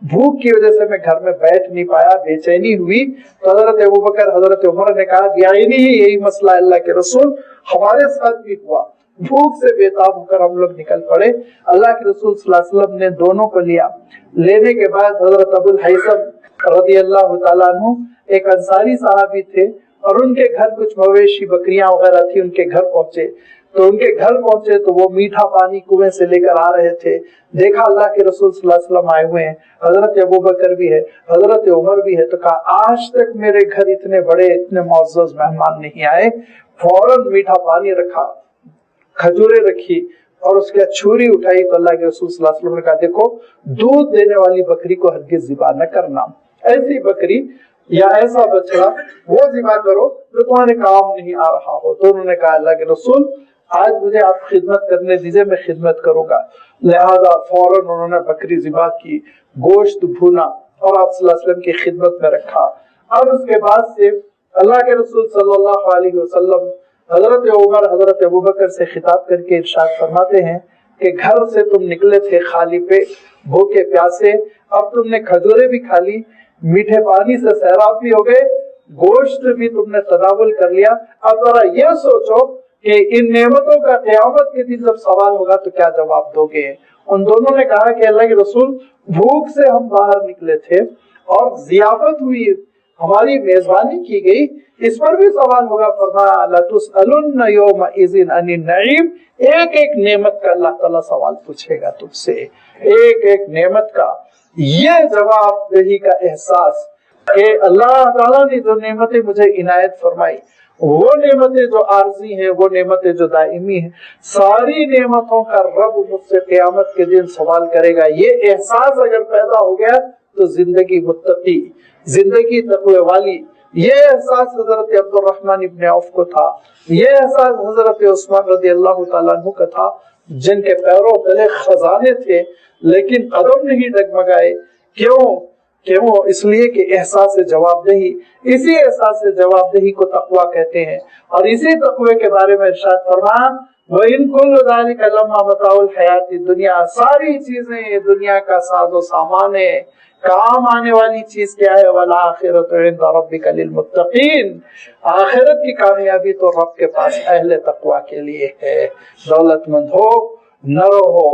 بھوک کی وجہ سے میں گھر میں بیٹھ نہیں پایا، بے چینی ہوئی. تو حضرت ابوبکر حضرت عمر نے کہا بیعینی ہی یہی مسئلہ اللہ کے رسول ہمارے ساتھ بھی ہوا، بھوک سے بےتاب ہو کر ہم لوگ نکل پڑے. اللہ کے رسول صلی اللہ علیہ وسلم نے دونوں کو لیا. لینے کے بعد حضرت ابو الحیثم رضی اللہ تعالیٰ عنہ ایک انصاری صحابی تھے اور ان کے گھر کچھ مویشی بکریاں وغیرہ تھی، ان کے گھر پہنچے. تو ان کے گھر پہنچے تو وہ میٹھا پانی کنویں سے لے کر آ رہے تھے. دیکھا اللہ کے رسول صلی اللہ علیہ وسلم آئے ہوئے ہیں، حضرت ابوبکر بھی ہے، حضرت عمر بھی ہے. تو کہا آج تک میرے گھر اتنے بڑے اتنے معزز مہمان نہیں آئے. فوراً میٹھا پانی رکھا، کھجوریں رکھی اور اس کے چھری اٹھائی. تو اللہ کے رسول صلی اللہ علیہ وسلم نے کہا دیکھو دودھ دینے والی بکری کو ہرگز ذبح نہ کرنا، ایسی بکری یا ایسا بچڑا وہ ذبح کرو جو تمہارے کام نہیں آ رہا ہو. تو انہوں نے کہا اللہ کے رسول آج مجھے آپ خدمت کرنے دیجئے، میں خدمت کروں گا. لہذا فوراً انہوں نے بکری ذبح کی، گوشت بھونا اور آپ صلی اللہ علیہ وسلم کی خدمت میں رکھا. اب اس کے بعد سے اللہ کے رسول صلی اللہ علیہ وسلم حضرت عمر حضرت ابوبکر سے خطاب کر کے ارشاد فرماتے ہیں کہ گھر سے تم نکلے تھے خالی پیٹ، بھوکے پیاسے، اب تم نے کھجوریں بھی کھا لی، میٹھے پانی سے سیراب بھی ہو گئے، گوشت بھی تم نے تناول کر لیا. اب ذرا یہ سوچو کہ ان نعمتوں کا قیامت کے دن جب سوال ہوگا تو کیا جواب دو گے؟ ان دونوں نے کہا کہ اللہ کے رسول بھوک سے ہم باہر نکلے تھے اور ضیافت ہوئی، ہماری میزبانی کی گئی، اس پر بھی سوال ہوگا. فرمایا لَتُسْأَلُنَّ يَوْمَئِذٍ عَنِ النَّعِيمِ، ایک ایک نعمت کا اللہ تعالیٰ سوال پوچھے گا تم سے، ایک ایک نعمت کا. یہ جواب دہی کا احساس کہ اللہ تعالیٰ نے جو نعمتیں مجھے عنایت فرمائی، وہ نعمتیں جو عارضی ہیں، وہ نعمتیں جو دائمی ہیں، ساری نعمتوں کا رب مجھ سے قیامت کے دن سوال کرے گا. یہ احساس اگر پیدا ہو گیا تو زندگی متقی، زندگی تقوی والی. یہ احساس حضرت عبد الرحمن ابن عوف کو تھا، یہ احساس حضرت عثمان رضی اللہ تعالیٰ عنہ کا تھا، جن کے پیروں تلے خزانے تھے لیکن قدم نہیں ڈگمگائے. کیوں؟ اس لیے کہ احساس جواب دہی، اسی احساس جواب دہی کو تقوی کہتے ہیں. اور اسی تقوی کے بارے میں ارشاد فرمایا وَإِن كُلُّ ذَلِكَ لَمَّا مَتَاعُ الْحَيَاةِ الدُّنْيَا، ساری چیزیں یہ دنیا کا ساز و سامان ہے، کام آنے والی چیز کیا ہے؟ وَالْآخِرَةُ عِندَ رَبِّكَ لِلْمُتَّقِينَ، آخرت کی کامیابی تو رب کے پاس اہل تقوی کے لیے ہے. دولت مند ہو نہ رہو،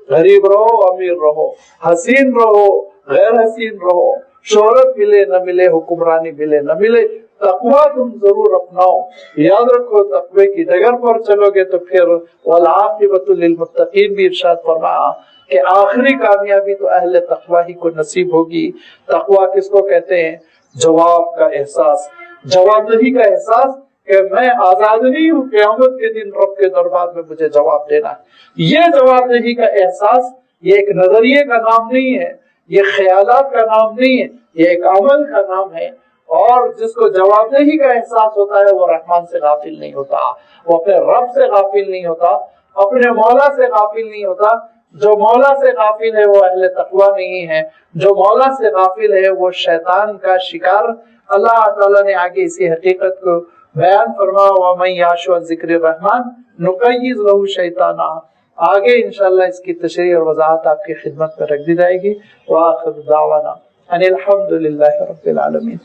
غریب رہو امیر رہو، حسین رہو غیر حسین رہو، شہرت ملے نہ ملے، حکمرانی ملے نہ ملے، تقوی تم ضرور اپناؤ. یاد رکھو تقوی کی ڈگر پر چلو گے تو پھر وَالْعَاقِبَةُ لِلْمُتَّقِينَ بھی ارشاد فرمایا کہ آخری کامیابی تو اہل تقوی ہی کو نصیب ہوگی. تقوی کس کو کہتے ہیں؟ جواب کا احساس، جواب دہی کا احساس کہ میں آزاد نہیں ہوں، قیامت کے دن رب کے دربار میں مجھے جواب دینا. یہ جواب دہی کا احساس یہ ایک نظریے کا نام نہیں ہے، یہ خیالات کا نام نہیں ہے، یہ ایک عمل کا نام ہے. اور جس کو جواب دہی کا احساس ہوتا ہے وہ رحمان سے غافل نہیں ہوتا، وہ اپنے رب سے غافل نہیں ہوتا، اپنے مولا سے غافل نہیں ہوتا. جو مولا سے غافل ہے وہ اہل تقوی نہیں ہے، جو مولا سے غافل ہے وہ شیطان کا شکار. اللہ تعالیٰ نے آگے اسی حقیقت کو بیان فرمایا وَمَن يَعْشُ عَن ذِكْرِ الرَّحْمَنِ نُقَيِّضْ لَهُ شَيْطَانًا. آگے انشاءاللہ اس کی تشریح اور وضاحت آپ کی خدمت میں رکھ دی جائے گی. وآخر دعوانا ان الحمد للہ رب العالمین.